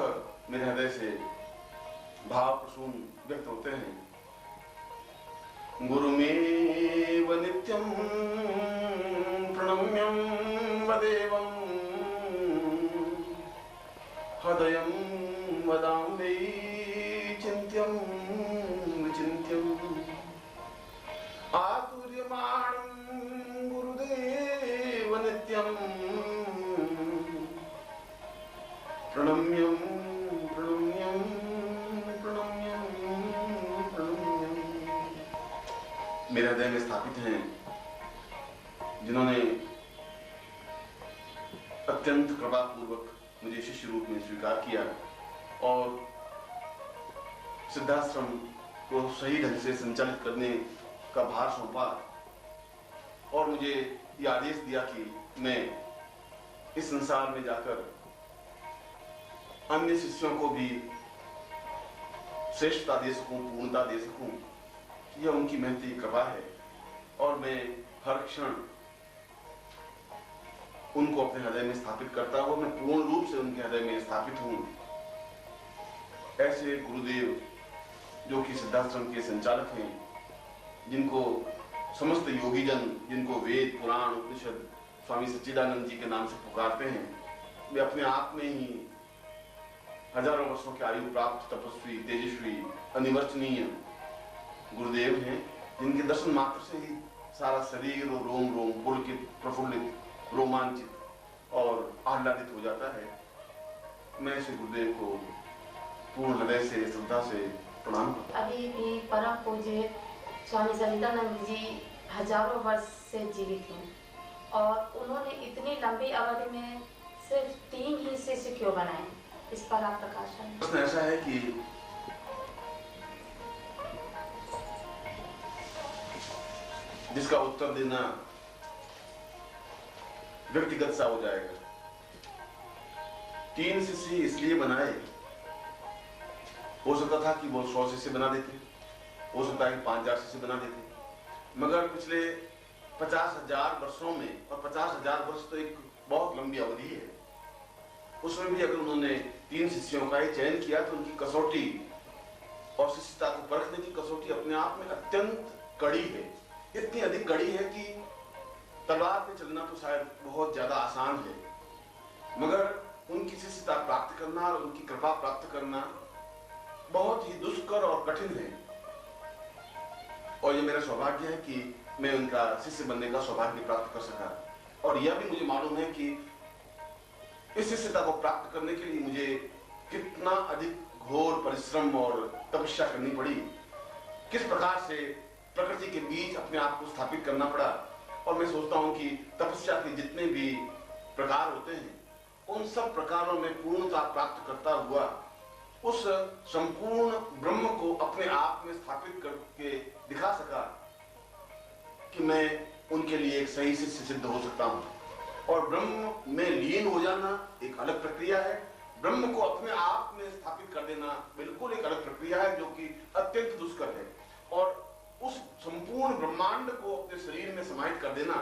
मेरे हृदय से भाव प्रसून व्यक्त होते हैं। गुरुमेव नित्यं प्रणम्यं वदेवं हृदयं वदामि चिन्त्यं विचिन्त्यम् आतुर्यमाणं गुरुदेव नित्यं प्रणम्यं प्रणम्यं प्रणम्यं प्रणम्यं। मेरे हृदय में स्थापित हैं जिन्होंने अत्यंत कृपापूर्वक मुझे शिष्य रूप में स्वीकार किया और सिद्धाश्रम को सही ढंग से संचालित करने का भार सौंपा और मुझे ये आदेश दिया कि मैं इस संसार में जाकर अन्य शिष्यों को भी श्रेष्ठता दे सकूं, पूर्णता दे सकूं। यह उनकी महती कृपा है और मैं हर क्षण उनको अपने हृदय में स्थापित करता हूं। मैं पूर्ण रूप से उनके हृदय में स्थापित हूं। ऐसे गुरुदेव जो कि सिद्धाश्रम के संचालक हैं, जिनको समस्त योगीजन, जिनको वेद, पुराण, उपनिषद स्वामी सच्चिदानंद जी के नाम से पुकारते हैं, वे अपने आप में ही हजारों वर्षों की आयु प्राप्त तपस्वी, तेजस्वी, अनिवर्चनीय गुरुदेव हैं, जिनके दर्शन मात्र से ही सारा शरीर और रोम रोम पुलकित, प्रफुल्लित, रोमांचित और आह्लादित हो जाता है। मैं इस गुरुदेव को पूर्ण हृदय से, श्रद्धा से प्रणाम करता हूं। अभी भी परम पूज्य स्वामी सच्चिदानंद जी हजारों वर्ष से जीवित हैं और उन्होंने इतनी लंबी अवधि में सिर्फ 3 ही शिष्य क्यों बनाए? इस पर आप प्रकाश डालें। प्रश्न ऐसा है कि जिसका उत्तर देना व्यक्तिगत सा हो जाएगा। 3 शिष्य इसलिए बनाए, हो सकता था कि वो 100 शिष्य बना देते, हो सकता है कि 5,000 शिष्य बना देते, मगर पिछले 50,000 वर्षों में, और 50,000 वर्ष तो एक बहुत लंबी अवधि है, उसमें भी अगर उन्होंने 3 शिष्यों का ही चयन किया तो उनकी कसौटी और शिष्यता को परखने की कसौटी अपने आप में अत्यंत कड़ी है। इतनी अधिक कड़ी है कि तलवार पे चलना तो शायद बहुत ज्यादा आसान है, मगर उनकी शिष्यता प्राप्त करना और उनकी कृपा प्राप्त करना बहुत ही दुष्कर और कठिन है। और ये मेरा सौभाग्य है कि मैं उनका शिष्य बनने का सौभाग्य प्राप्त कर सका। और यह भी मुझे मालूम है कि इस शिष्यता को प्राप्त करने के लिए मुझे कितना अधिक घोर परिश्रम और तपस्या करनी पड़ी, किस प्रकार से प्रकृति के बीच अपने आप को स्थापित करना पड़ा। और मैं सोचता हूं कि तपस्या के जितने भी प्रकार होते हैं, उन सब प्रकारों में पूर्णता प्राप्त करता हुआ उस संपूर्ण ब्रह्म को अपने आप में स्थापित करके दिखा सका कि मैं उनके लिए एक सही शिष्य सिद्ध हो सकता हूं। और ब्रह्म में लीन हो जाना एक अलग प्रक्रिया है, ब्रह्म को अपने आप में स्थापित कर देना बिल्कुल एक अलग प्रक्रिया है, जो कि अत्यंत दुष्कर है। और उस संपूर्ण ब्रह्मांड को अपने शरीर में समाहित कर देना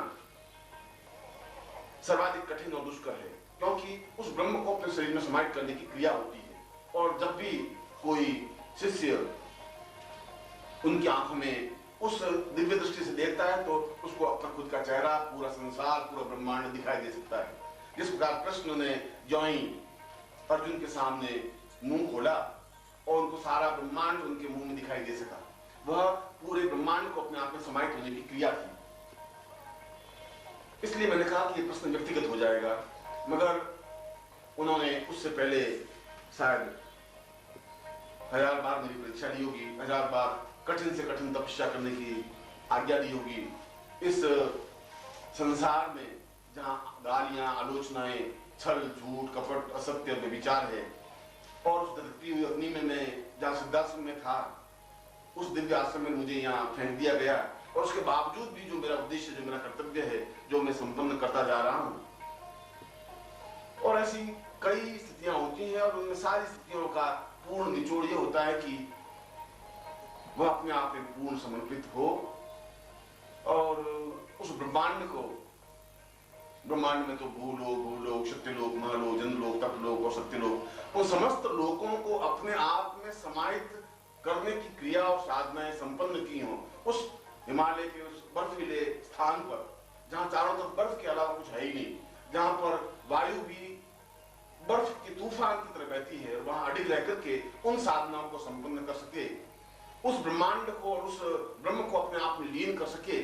सर्वाधिक कठिन और दुष्कर है, क्योंकि उस ब्रह्म को अपने शरीर में समाहित करने की क्रिया होती है। और जब भी कोई शिष्य उनकी आंखों में उस दिव्य दृष्टि से देखता है तो उसको अपना खुद का चेहरा, पूरा संसार, पूरा ब्रह्मांड दिखाई दे सकता है। जिस प्रकार कृष्ण ने ज्यों ही अर्जुन के सामने मुंह खोला और उनको सारा ब्रह्मांड उनके मुंह में दिखाई दे सका, वह पूरे ब्रह्मांड को अपने आप में समाहित होने की क्रिया थी। इसलिए मैंने कहा कि ये प्रश्न व्यक्तिगत हो जाएगा, मगर उन्होंने उससे पहले शायद 1000 बार मेरी परीक्षा ली होगी, 1000 बार कठिन से कठिन तपस्या करने की आज्ञा दी होगी। इस संसार में जहां गालियां, आलोचनाएं, छल, झूठ, कपट, असत्य, व्यभिचार है, और उस धरती हुई अग्नि में मैं जहां सिद्धाश्रम में था, उस दिव्य आश्रम में मुझे यहाँ फेंक दिया गया, और उसके बावजूद भी जो मेरा उद्देश्य, जो मेरा कर्तव्य है, जो मैं संपन्न करता जा रहा हूं। और ऐसी कई स्थितियां होती हैं, और उनमें सारी स्थितियों का पूर्ण निचोड़ ये होता है कि वह अपने आप में पूर्ण समर्पित हो और उस ब्रह्मांड को, ब्रह्मांड में तो भूलोक, सत्यलोक, महलोक, जन्मलोक, तपलोक और सत्यलोक, उन समस्त लोकों को अपने आप में समाहित करने की क्रिया और साधनाएं संपन्न की हों। उस हिमालय के उस बर्फीले स्थान पर, जहां चारों तरफ बर्फ के अलावा कुछ है ही नहीं, जहां पर वायु भी बर्फ के तूफान की तरह बहती है, वहां अडिग रह करके उन साधनाओं को संपन्न कर सके, उस ब्रह्मांड को और उस ब्रह्म को अपने आप में लीन कर सके,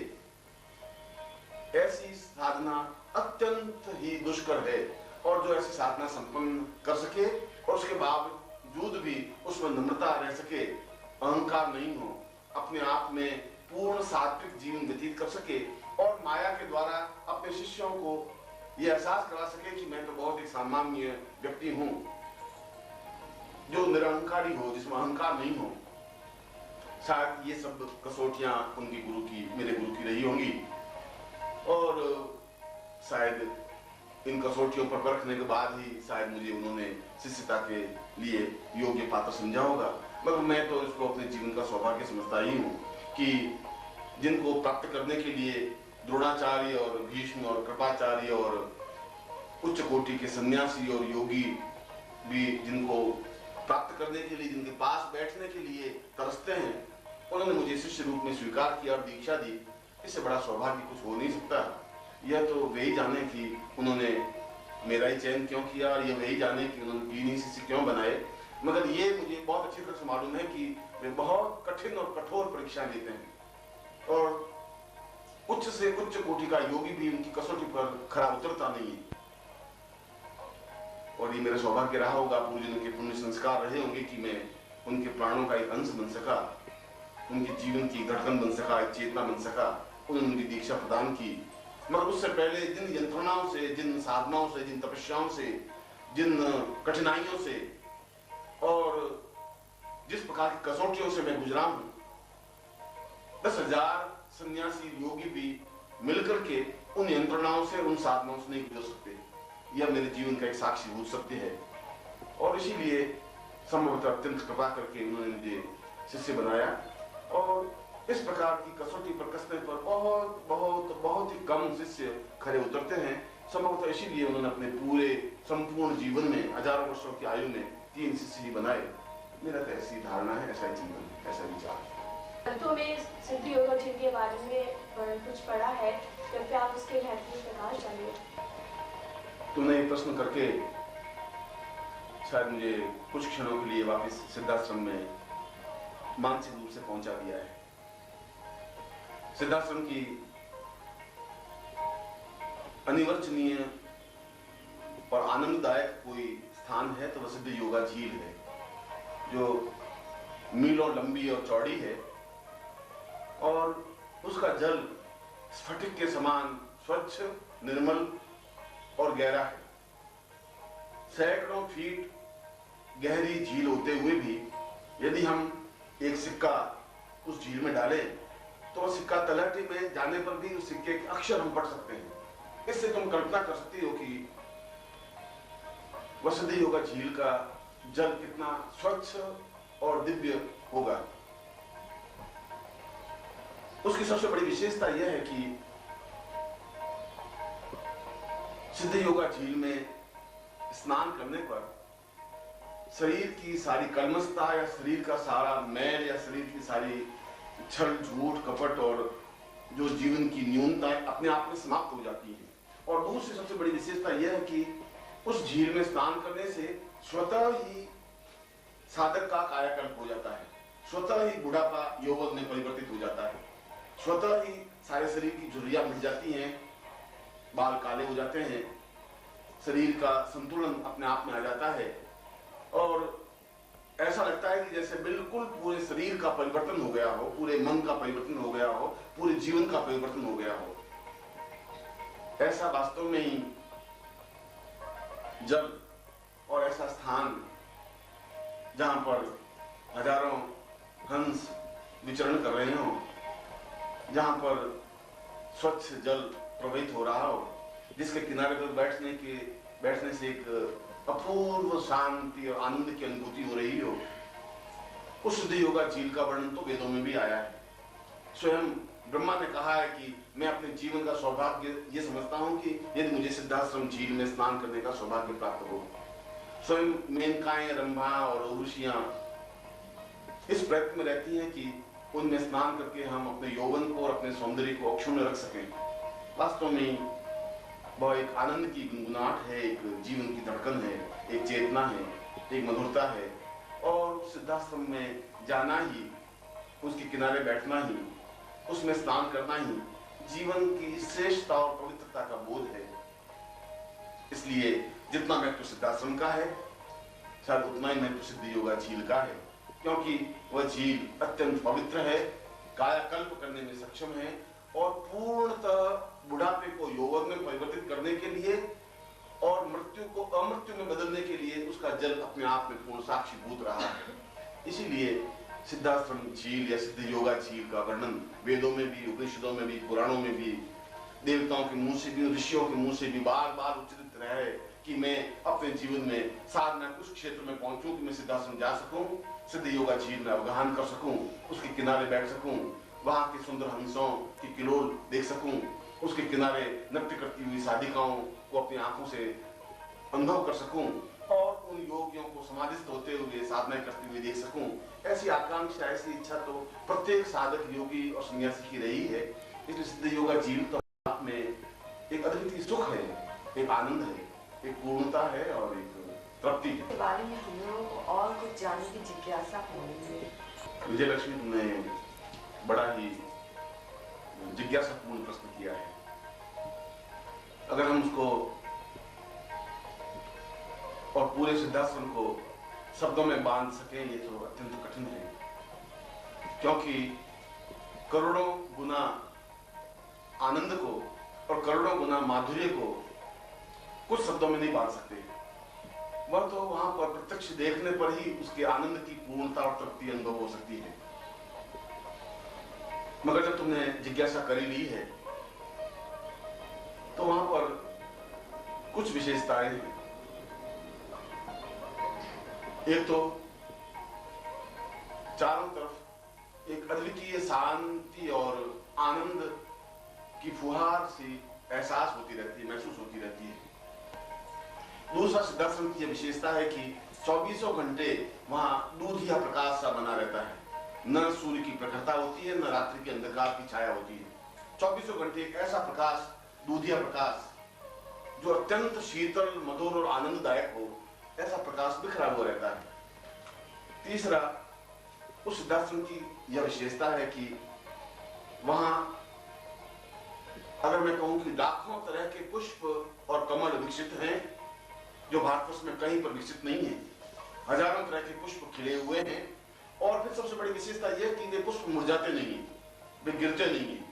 ऐसी साधना अत्यंत ही दुष्कर है। और जो ऐसी साधना संपन्न कर सके और उसके बावजूद भी उसमें नम्रता रह सके, अहंकार नहीं हो, अपने आप में पूर्ण सात्विक जीवन व्यतीत कर सके, और माया के द्वारा अपने शिष्यों को यह एहसास करा सके कि मैं तो बहुत एक सामान्य व्यक्ति हूं, जो निरहंकारी हो, जिसमें अहंकार नहीं हो। शायद ये सब कसौटियां उनकी गुरु की, मेरे गुरु की रही होंगी, और शायद इन कसौटियों पर परखने के बाद ही शायद मुझे उन्होंने शिष्यता के लिए योग्य पात्र समझा होगा। मगर मैं तो इसको अपने जीवन का सौभाग्य समझता ही हूँ कि जिनको प्राप्त करने के लिए द्रोणाचार्य और भीष्म और कृपाचार्य और उच्च कोटि के सन्यासी और योगी भी जिनको प्राप्त करने के लिए, जिनके पास बैठने के लिए तरसते हैं, उन्होंने मुझे शिष्य रूप में स्वीकार किया और दीक्षा दी। इससे बड़ा सौभाग्य कुछ हो नहीं सकता। यह तो वे ही जाने कि उन्होंने मेरा ही चयन क्यों किया, और यह वे ही जाने कि उन्होंने 3 ही शिष्य क्यों बनाए। मगर ये मुझे बहुत अच्छी तरह से मालूम है कि वे बहुत कठिन और कठोर परीक्षाएं लेते हैं, और उच्च से उच्च कोटि का योगी भी उनकी कसौटी पर खरा उतरता नहीं है। और ये मेरा सौभाग्य रहा होगा, पूर्वजन्म के पुण्य संस्कार रहे होंगे कि मैं उनके प्राणों का एक अंश बन सका, उनके जीवन की धड़कन बन सका, एक चेतना बन सका। उन्होंने मुझे दीक्षा प्रदान की। मगर उससे पहले जिन यंत्रणाओं से, जिन साधनाओं से, जिन तपस्याओं से, जिन कठिनाइयों से और जिस प्रकार की कसौटियों से मैं गुजरा हूं, 10,000 सन्यासी योगी भी मिलकर के उन यंत्रणाओं से, उन साधनाओं से नहीं गुजर सकते। यह मेरे जीवन का एक साक्षीभूत सत्य है। और इसीलिए संभवतः अत्यंत कृपा करके उन्होंने मुझे शिष्य बनाया, और इस प्रकार की कसौटी पर कसने पर बहुत बहुत बहुत ही कम शिष्य खरे उतरते हैं। संभवतः इसीलिए उन्होंने अपने पूरे संपूर्ण जीवन में, हजारों वर्षों की आयु में 3 शिष्य ही बनाए। मेरा तो ऐसी धारणा है, ऐसा जीवन, ऐसा विचार। तो मैं सिद्ध योग और जिनके बारे में कुछ पढ़ा है, कृपया आप उसके महत्व में प्रकाश डालिए। तुमने ये प्रश्न करके शायद मुझे कुछ क्षणों के लिए वापस सिद्धाश्रम में मानसिक रूप से पहुंचा दिया है। सिद्धाश्रम की अनिवर्चनीय और आनंददायक कोई स्थान है तो वह सिद्ध योगा झील है, जो मीलों लंबी और चौड़ी है, और उसका जल स्फटिक के समान स्वच्छ, निर्मल और गहरा है। सैकड़ों फीट गहरी झील होते हुए भी यदि हम एक सिक्का उस झील में डालें तो वह सिक्का तलहटी में जाने पर भी उस सिक्के के अक्षर हम पढ़ सकते हैं। इससे तुम कल्पना कर सकती हो कि वसुधै योगा झील का जल कितना स्वच्छ और दिव्य होगा। उसकी सबसे बड़ी विशेषता यह है कि सिद्धि योगा झील में स्नान करने पर शरीर की सारी कलमशता या शरीर का सारा मैल या शरीर की सारी छल झूठ कपट और जो जीवन की न्यूनताएं अपने आप में समाप्त हो जाती हैं। और दूसरी सबसे बड़ी विशेषता यह है कि उस झील में स्नान करने से स्वतः ही साधक का कायाकल्प हो जाता है, स्वतः ही बुढ़ापा यौवन में परिवर्तित हो जाता है, स्वतः ही सारे शरीर की झुर्रियां मिट जाती हैं, बाल काले हो जाते हैं, शरीर का संतुलन अपने आप में आ जाता है और ऐसा लगता है कि जैसे बिल्कुल पूरे शरीर का परिवर्तन हो गया हो, पूरे मन का परिवर्तन हो गया हो, पूरे जीवन का परिवर्तन हो गया हो। ऐसा वास्तव में ही जल और ऐसा स्थान जहां पर हजारों हंस विचरण कर रहे हो, जहां पर स्वच्छ जल प्रवाहित हो रहा हो, जिसके किनारे पर बैठने से एक अपूर्व शांति और आनंद की अनुभूति हो रही हो, उस सिद्धि योगा झील का वर्णन तो वेदों में भी आया है। स्वयं ब्रह्मा ने कहा है कि मैं अपने जीवन का सौभाग्य ये समझता हूं कि यदि मुझे सिद्धाश्रम झील में स्नान करने का सौभाग्य प्राप्त हो। स्वयं मेनकाएं, रंभा और उर्वशियां इस प्रयत्न में रहती हैं कि उनमें स्नान करके हम अपने यौवन को और अपने सौंदर्य को अक्षुण्ण रख सकें। वास्तव में वह एक आनंद की गुनगुनाहट है, एक जीवन की धड़कन है, एक चेतना है, एक मधुरता है। और सिद्धाश्रम में जाना ही, उसके किनारे बैठना ही, उसमें स्नान करना ही जीवन की श्रेष्ठता और पवित्रता का बोध है। इसलिए जितना महत्व सिद्धाश्रम का है, शायद उतना ही महत्व सिद्धि योगा झील का है, क्योंकि वह झील अत्यंत पवित्र है, कायाकल्प करने में सक्षम है और पूर्णतः बुढ़ापे को यौवन में परिवर्तित करने के लिए और मृत्यु को अमृत्यु में बदलने के लिए उसका जल अपने आप में पूर्ण साक्षीभूत रहा है। इसीलिए सिद्धाश्रम झील या सिद्धि योगा झील का वर्णन वेदों में भी, उपनिषदों में भी, पुराणों में भी, देवताओं के मुंह से भी, ऋषियों के मुंह से भी बार बार उच्चारित रहा है कि मैं अपने जीवन में साधना उस क्षेत्र में पहुंचूं कि मैं सिद्धाश्रम जा सकूं, सिद्धि योगा झील में अवगाहन कर सकूं, उसके किनारे बैठ सकूं, वहां के सुंदर हंसों की किलोल देख सकूं, उसके किनारे नृत्य करती हुई साधिकाओं को अपनी आंखों से अनुभव कर सकूं और उन योगियों को समाधिस्थ होते हुए साधना करते हुए देख सकूं। ऐसी आकांक्षा, ऐसी इच्छा तो प्रत्येक साधक, योगी और सन्यासी की रही है। इसलिए सिद्धि योगा झील तो आप में एक अद्वितीय सुख है, एक आनंद है, एक पूर्णता है और एक तृप्ति है। के बारे में हम लोगों को और कुछ जानने की जिज्ञासा हो रही है। विजय लक्ष्मी, तुमने बड़ा ही जिज्ञासापूर्ण प्रश्न किया है। अगर हम उसको और पूरे सिद्धाश्रम को शब्दों में बांध सके ये तो अत्यंत कठिन है, क्योंकि करोड़ों गुना आनंद को और करोड़ों गुना माधुर्य को कुछ शब्दों में नहीं बांध सकते। वह तो वहां पर प्रत्यक्ष देखने पर ही उसके आनंद की पूर्णता और तृप्ति अनुभव हो सकती है। मगर जब तुमने जिज्ञासा करी ली है तो वहां पर कुछ विशेषताएं हैं। एक तो चारों तरफ एक अद्वितीय शांति और आनंद की फुहार सी एहसास होती रहती है, महसूस होती रहती है। दूसरा, सिद्धाश्रम की यह विशेषता है कि 24 घंटे वहां दूधिया प्रकाश सा बना रहता है। न सूर्य की प्रखरता होती है, न रात्रि के अंधकार की छाया होती है। 24 घंटे एक ऐसा प्रकाश, दूधिया प्रकाश, जो अत्यंत शीतल, मधुर और आनंददायक हो, ऐसा प्रकाश बिखरा हुआ रहता है। तीसरा, उस सिद्धाश्रम की यह विशेषता है कि वहां अगर मैं कहूं कि लाखों तरह के पुष्प और कमल विकसित हैं, जो भारतवर्ष में कहीं पर विकसित नहीं है। हजारों तरह के पुष्प खिले हुए हैं और फिर सबसे बड़ी विशेषता यह कि वे पुष्प मुरझाते नहीं हैं, वे गिरते नहीं हैं,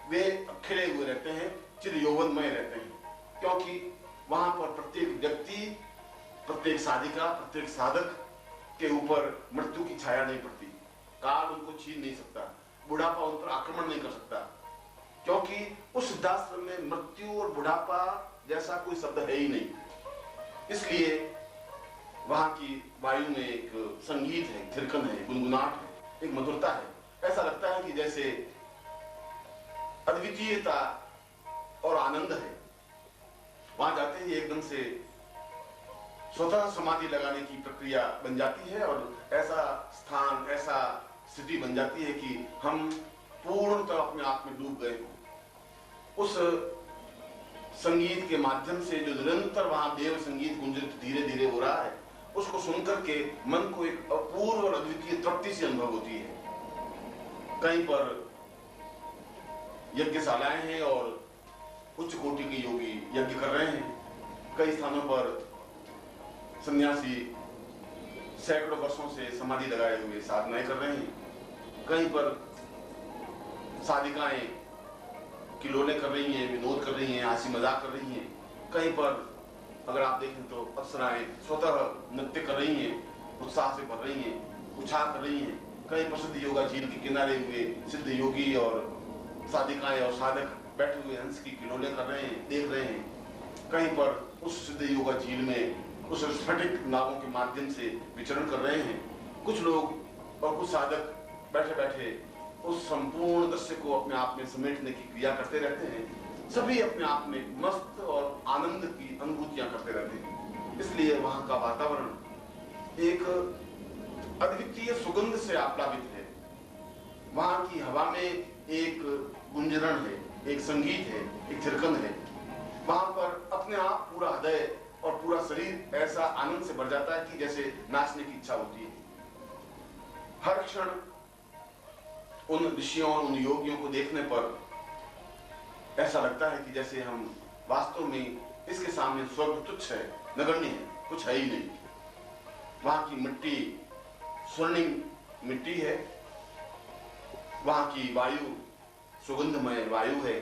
वे खिले हुए रहते हैं, चिर यौवनमय रहते हैं, क्योंकि वहां पर प्रत्येक व्यक्ति, प्रत्येक साधिका, प्रत्येक साधक के ऊपर मृत्यु की छाया नहीं पड़ती, काल उनको छीन नहीं सकता, बुढ़ापा उन पर आक्रमण नहीं कर सकता, क्योंकि उस सिद्धाश्रम में मृत्यु और बुढ़ापा जैसा कोई शब्द है ही नहीं। इसलिए वहां की वायु में एक संगीत है, थिरकन है, गुनगुनाहट है, एक मधुरता है। ऐसा लगता है कि जैसे अद्वितीयता और आनंद है। वहां जाते ही एकदम से स्वतः समाधि लगाने की प्रक्रिया बन जाती है और ऐसा स्थान, ऐसा स्थिति बन जाती है कि हम पूर्णतः अपने आप में डूब गए हों। उस संगीत के माध्यम से जो निरंतर वहां देव संगीत गुंजित धीरे धीरे हो रहा है, उसको सुनकर के मन को एक अपूर्व और अद्वितीय तृप्ति से अनुभव होती है। कहीं पर यज्ञशालाएं हैं और उच्च कोटि के योगी यज्ञ कर रहे हैं। कई स्थानों पर सन्यासी सैकड़ों वर्षों से समाधि लगाए हुए साधनाएं कर रहे हैं। कहीं पर साधिकाएं किलोले कर रही हैं, विनोद कर रही हैं, हंसी मजाक कर रही हैं। कहीं पर अगर आप देखें तो अप्सराएं स्वतः नृत्य कर रही हैं, उत्साह से भर रही हैं, उछाल कर रही हैं। कहीं पर सिद्ध योगा झील के किनारे हुए सिद्ध योगी और साधिकाएं और साधक बैठे हुए हंस की किलोले कर रहे हैं, देख रहे हैं। कहीं पर उस सिद्ध योगा झील में उस स्फटिक नावों के माध्यम से विचरण कर रहे हैं। कुछ लोग और कुछ साधक बैठे बैठे उस संपूर्ण दृश्य को अपने आप में समेटने की क्रिया करते रहते हैं। सभी अपने आप में मस्त और आनंद की अनुभूतियां करते रहते हैं। इसलिए वहां का वातावरण एक अद्वितीय सुगंध से आप्लावित है। वहां की हवा में एक गुंजरण है, एक संगीत है, एक थिरकन है। वहां पर अपने आप पूरा हृदय और पूरा शरीर ऐसा आनंद से भर जाता है कि जैसे नाचने की इच्छा होती है। हर क्षण उन ऋषियों और उन योगियों को देखने पर ऐसा लगता है कि जैसे हम वास्तव में इसके सामने स्वर्ग तुच्छ है, नगण्य है, कुछ है ही नहीं। वहां की मिट्टी स्वर्णिम मिट्टी है, वहां की वायु सुगंधमय वायु है,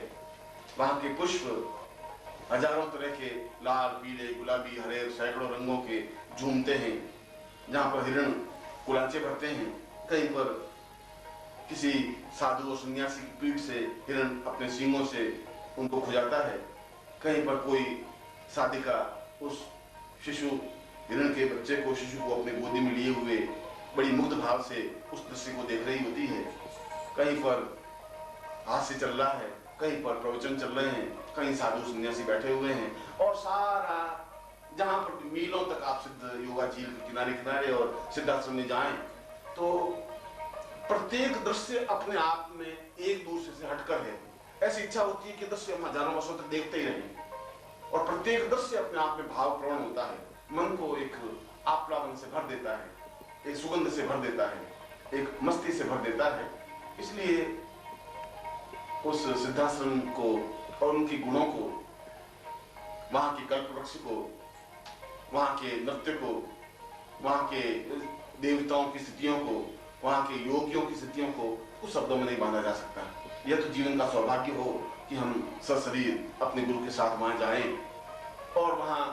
वहां के पुष्प हजारों तरह के लाल, पीले, गुलाबी, हरे सैकड़ों रंगों के झूमते हैं। जहां पर हिरण कुलांचे भरते हैं, कहीं पर किसी साधु और सन्यासी की पीठ से हिरण अपने सींगों से उनको खुजाता है। कहीं पर कोई साधिका उस शिशु हिरण के बच्चे को, शिशु को अपने गोदी में लिए हुए बड़ी मुग्ध भाव से उस दृश्य को देख रही होती है। कहीं पर हास्य चल रहा है, कहीं पर प्रवचन चल रहे हैं, कहीं साधु सन्यासी बैठे हुए हैं और सारा जहां पर मीलों तक आप सिद्ध योगा झील के किनारे किनारे और सिद्धाश्रम में जाएं तो प्रत्येक दृश्य अपने आप में एक दूसरे से हटकर है। ऐसी इच्छा होती है कि दृश्य हम हजारों वर्षों तक देखते ही रहें और प्रत्येक दृश्य अपने आप में भावपूर्ण होता है, मन को एक आप्लावन से भर देता है, एक सुगंध से भर देता है, एक मस्ती से भर देता है। इसलिए उस सिद्धाश्रम को और उनके गुणों को, वहां की कल्पवृक्ष को, वहां के नृत्य को, वहां के देवताओं की स्थितियों को, वहां के योगियों की स्थितियों को कुछ शब्दों में नहीं बांधा जा सकता। यह तो जीवन का सौभाग्य हो कि हम सशरीर अपने गुरु के साथ वहां जाएं और वहां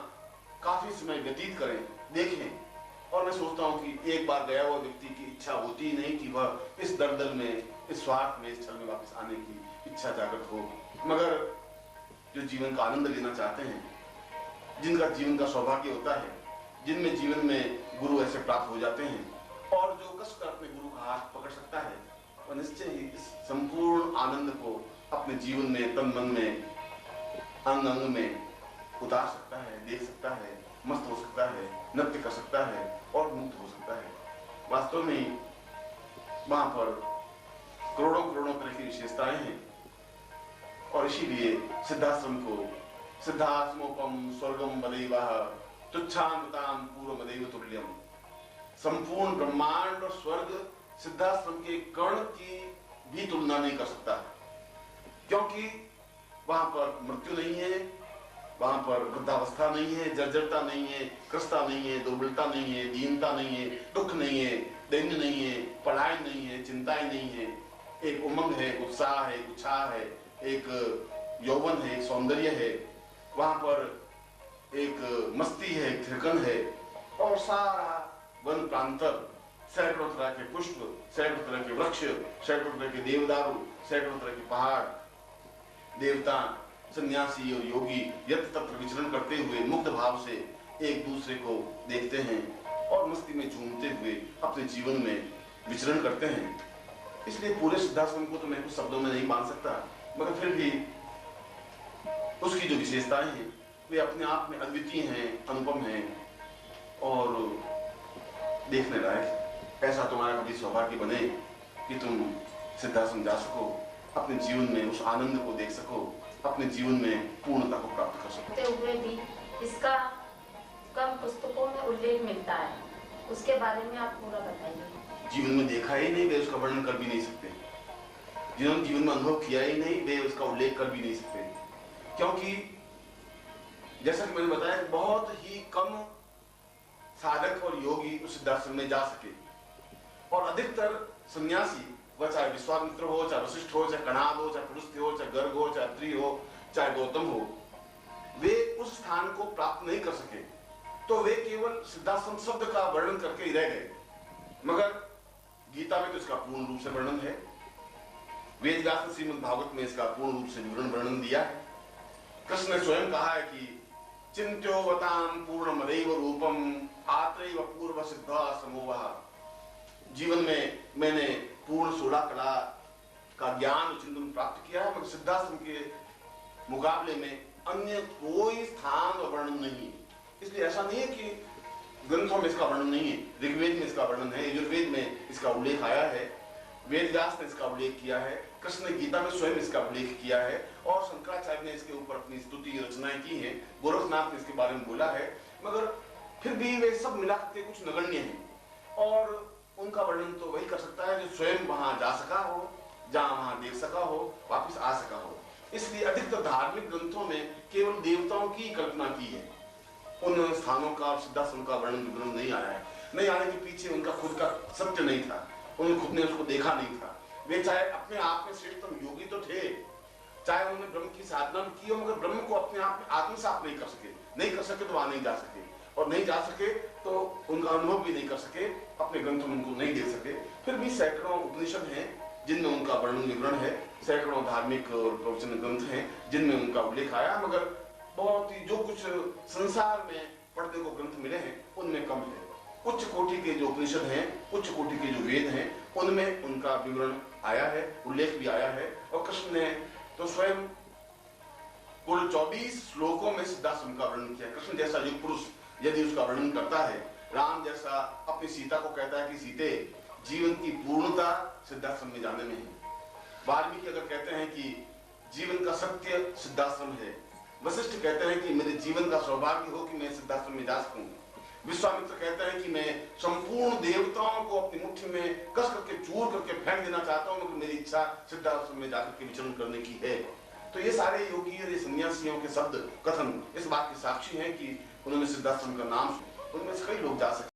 काफी समय व्यतीत करें, देखें। और मैं सोचता हूं कि एक बार गया हुआ व्यक्ति की इच्छा होती ही नहीं कि वह इस दलदल में, इस स्वार्थ में, इस छल में वापस आने की इच्छा जागृत हो। मगर जो जीवन का आनंद लेना चाहते हैं, जिनका जीवन का सौभाग्य होता है, जिनमें जीवन में गुरु ऐसे प्राप्त हो जाते हैं और जो कसकर अपने गुरु का हाथ पकड़ सकता है, और निश्चय ही इस संपूर्ण आनंद को अपने जीवन में, तन मन में, अंग अंग में उतार सकता है, देख सकता है, मस्त हो सकता है, नृत्य कर सकता है और मुक्त हो सकता है। वास्तव में वहां पर करोड़ों करोड़ों तरह की विशेषताएं हैं और इसीलिए सिद्धाश्रम को सिद्धाश्रमोपम स्वर्गम वदैवः तुच्छामृताम पूर्वमदैव तुल्यम, संपूर्ण ब्रह्मांड और स्वर्ग सिद्धाश्रम के कर्ण की भी तुलना नहीं कर सकता, क्योंकि वहां पर मृत्यु नहीं है, वहां पर वृद्धावस्था नहीं है, जर्जरता नहीं है, कृष्णता नहीं है, दुर्बलता नहीं है, दीनता नहीं है, दुख नहीं है, दैन्य नहीं है, पढ़ाई नहीं है, चिंताएं नहीं है। एक उमंग है, उत्साह है, उत्साह है, एक यौवन है, एक सौंदर्य है, वहां पर एक मस्ती है, एक थिरकन है और सारा वन प्रांतर, सैकड़ों तरह के पुष्प, सैकड़ों तरह के वृक्ष, सैकड़ों तरह के देवदारू, सैकड़ों तरह के पहाड़, देवता, सन्यासी और योगी यत्र तत्र विचरण करते हुए मुक्त भाव से एक दूसरे को देखते हैं और मस्ती में झूमते हुए अपने जीवन में विचरण करते हैं। इसलिए पूरे सिद्धाश्रम को तो मैं कुछ शब्दों में नहीं बांध सकता, मगर फिर भी उसकी जो विशेषताएं हैं वे अपने आप में अद्वितीय हैं, अनुपम हैं और देखने लायक। ऐसा तुम्हारा कभी सौभाग्य बने कि तुम सिद्धाश्रम जा सको, अपने जीवन में उस आनंद को देख सको, अपने जीवन में पूर्णता को प्राप्त कर सको। हुए भी इसका कम पुस्तकों में उल्लेख मिलता है, उसके बारे में आप पूरा बताइए। जीवन में देखा ही नहीं, वे उसका वर्णन कर भी नहीं सकते। जिन्होंने जीवन में अनुभव किया ही नहीं, वे उसका उल्लेख कर भी नहीं सकते, क्योंकि जैसा कि मैंने बताया बहुत ही कम साधक और योगी उस सिद्धाश्रम में जा सके और अधिकतर सन्यासी, वह चाहे विश्वामित्र हो, चाहे वशिष्ठ हो, चाहे कणाद हो, चाहे पुलस्त्य हो, चाहे गर्ग हो, चाहे अत्रि हो, चाहे गौतम हो, वे उस स्थान को प्राप्त नहीं कर सके। तो वे केवल सिद्धाश्रम शब्द का वर्णन करके ही रह गए, मगर गीता में तो इसका पूर्ण रूप से वर्णन है, वेद व्यास ने श्रीमद् भागवत में इसका पूर्ण रूप से विवरण वर्णन दिया है। कृष्ण ने स्वयं कहा है कि चिंत्योवताम पूर्णमदैव रूपम आत्रैव पूर्व सिद्धा समोवः। जीवन में मैंने पूर्ण 16 कला का ज्ञान चिंतन प्राप्त किया है, मगर सिद्धाश्रम के मुकाबले में अन्य कोई स्थान और वर्णन नहीं। इसलिए ऐसा नहीं है कि ग्रंथों में इसका वर्णन नहीं है, ऋग्वेद में इसका वर्णन है, यजुर्वेद में इसका उल्लेख आया है, वेद व्यास ने इसका उल्लेख किया है, कृष्ण ने गीता में स्वयं इसका उल्लेख किया है और शंकराचार्य ने इसके ऊपर अपनी स्तुति रचनाएं की हैं, गोरखनाथ ने इसके बारे में बोला है, मगर फिर भी वे सब मिलाकर कुछ नगण्य हैं और उनका वर्णन तो वही कर सकता है जो स्वयं वहां जा सका हो, जहां वहां देख सका हो, वापिस आ सका हो। इसलिए अधिकतर धार्मिक ग्रंथों में केवल देवताओं की कल्पना की है, उन स्थानों का और सिद्धाश्रम का वर्णन विवरण नहीं आया है। नहीं आने के पीछे उनका खुद का सत्य नहीं था, उन्होंने खुद ने उसको देखा नहीं था। वे चाहे अपने आप में श्रेष्ठतम योगी तो थे, चाहे उन्होंने ब्रह्म की साधना की हो, मगर ब्रह्म को अपने आप में आत्मसात नहीं कर सके। नहीं कर सके तो वहां नहीं जा सके, और नहीं जा सके तो उनका अनुभव भी नहीं कर सके, अपने ग्रंथों में उनको नहीं दे सके। फिर भी सैकड़ों उपनिषद हैं जिनमें उनका वर्णन विवरण है, सैकड़ों धार्मिक और प्रवचन ग्रंथ हैं जिनमें उनका उल्लेख आया, मगर बहुत ही जो कुछ संसार में पढ़ने को ग्रंथ मिले हैं उनमें कम है। उच्च कोटि के जो उपनिषद हैं, उच्च कोटि के जो वेद हैं, उनमें उनका विवरण आया है, उल्लेख भी आया है। और कृष्ण ने तो स्वयं कुल 24 श्लोकों में सिद्धाश्रम का वर्णन किया। कृष्ण जैसा युग पुरुष यदि उसका वर्णन करता है, राम जैसा अपनी सीता को कहता है कि सीते जीवन की पूर्णता सिद्धाश्रम में जाने में है। वाल्मीकि अगर कहते हैं कि जीवन का सत्य सिद्धाश्रम है, वशिष्ठ कहते हैं कि मेरे जीवन का सौभाग्य हो कि मैं सिद्धाश्रम में जा सकूं, विश्वामित्र कहते हैं कि मैं संपूर्ण देवताओं को अपनी मुट्ठी में कस करके चूर करके फेंक देना चाहता हूं, मगर मेरी इच्छा सिद्धाश्रम में जाकर के विचरण करने की है। तो ये सारे योगी और ये सन्यासियों के शब्द कथन इस बात की साक्षी हैं कि उन्होंने सिद्धाश्रम का नाम, उनमें से कई लोग जा सकते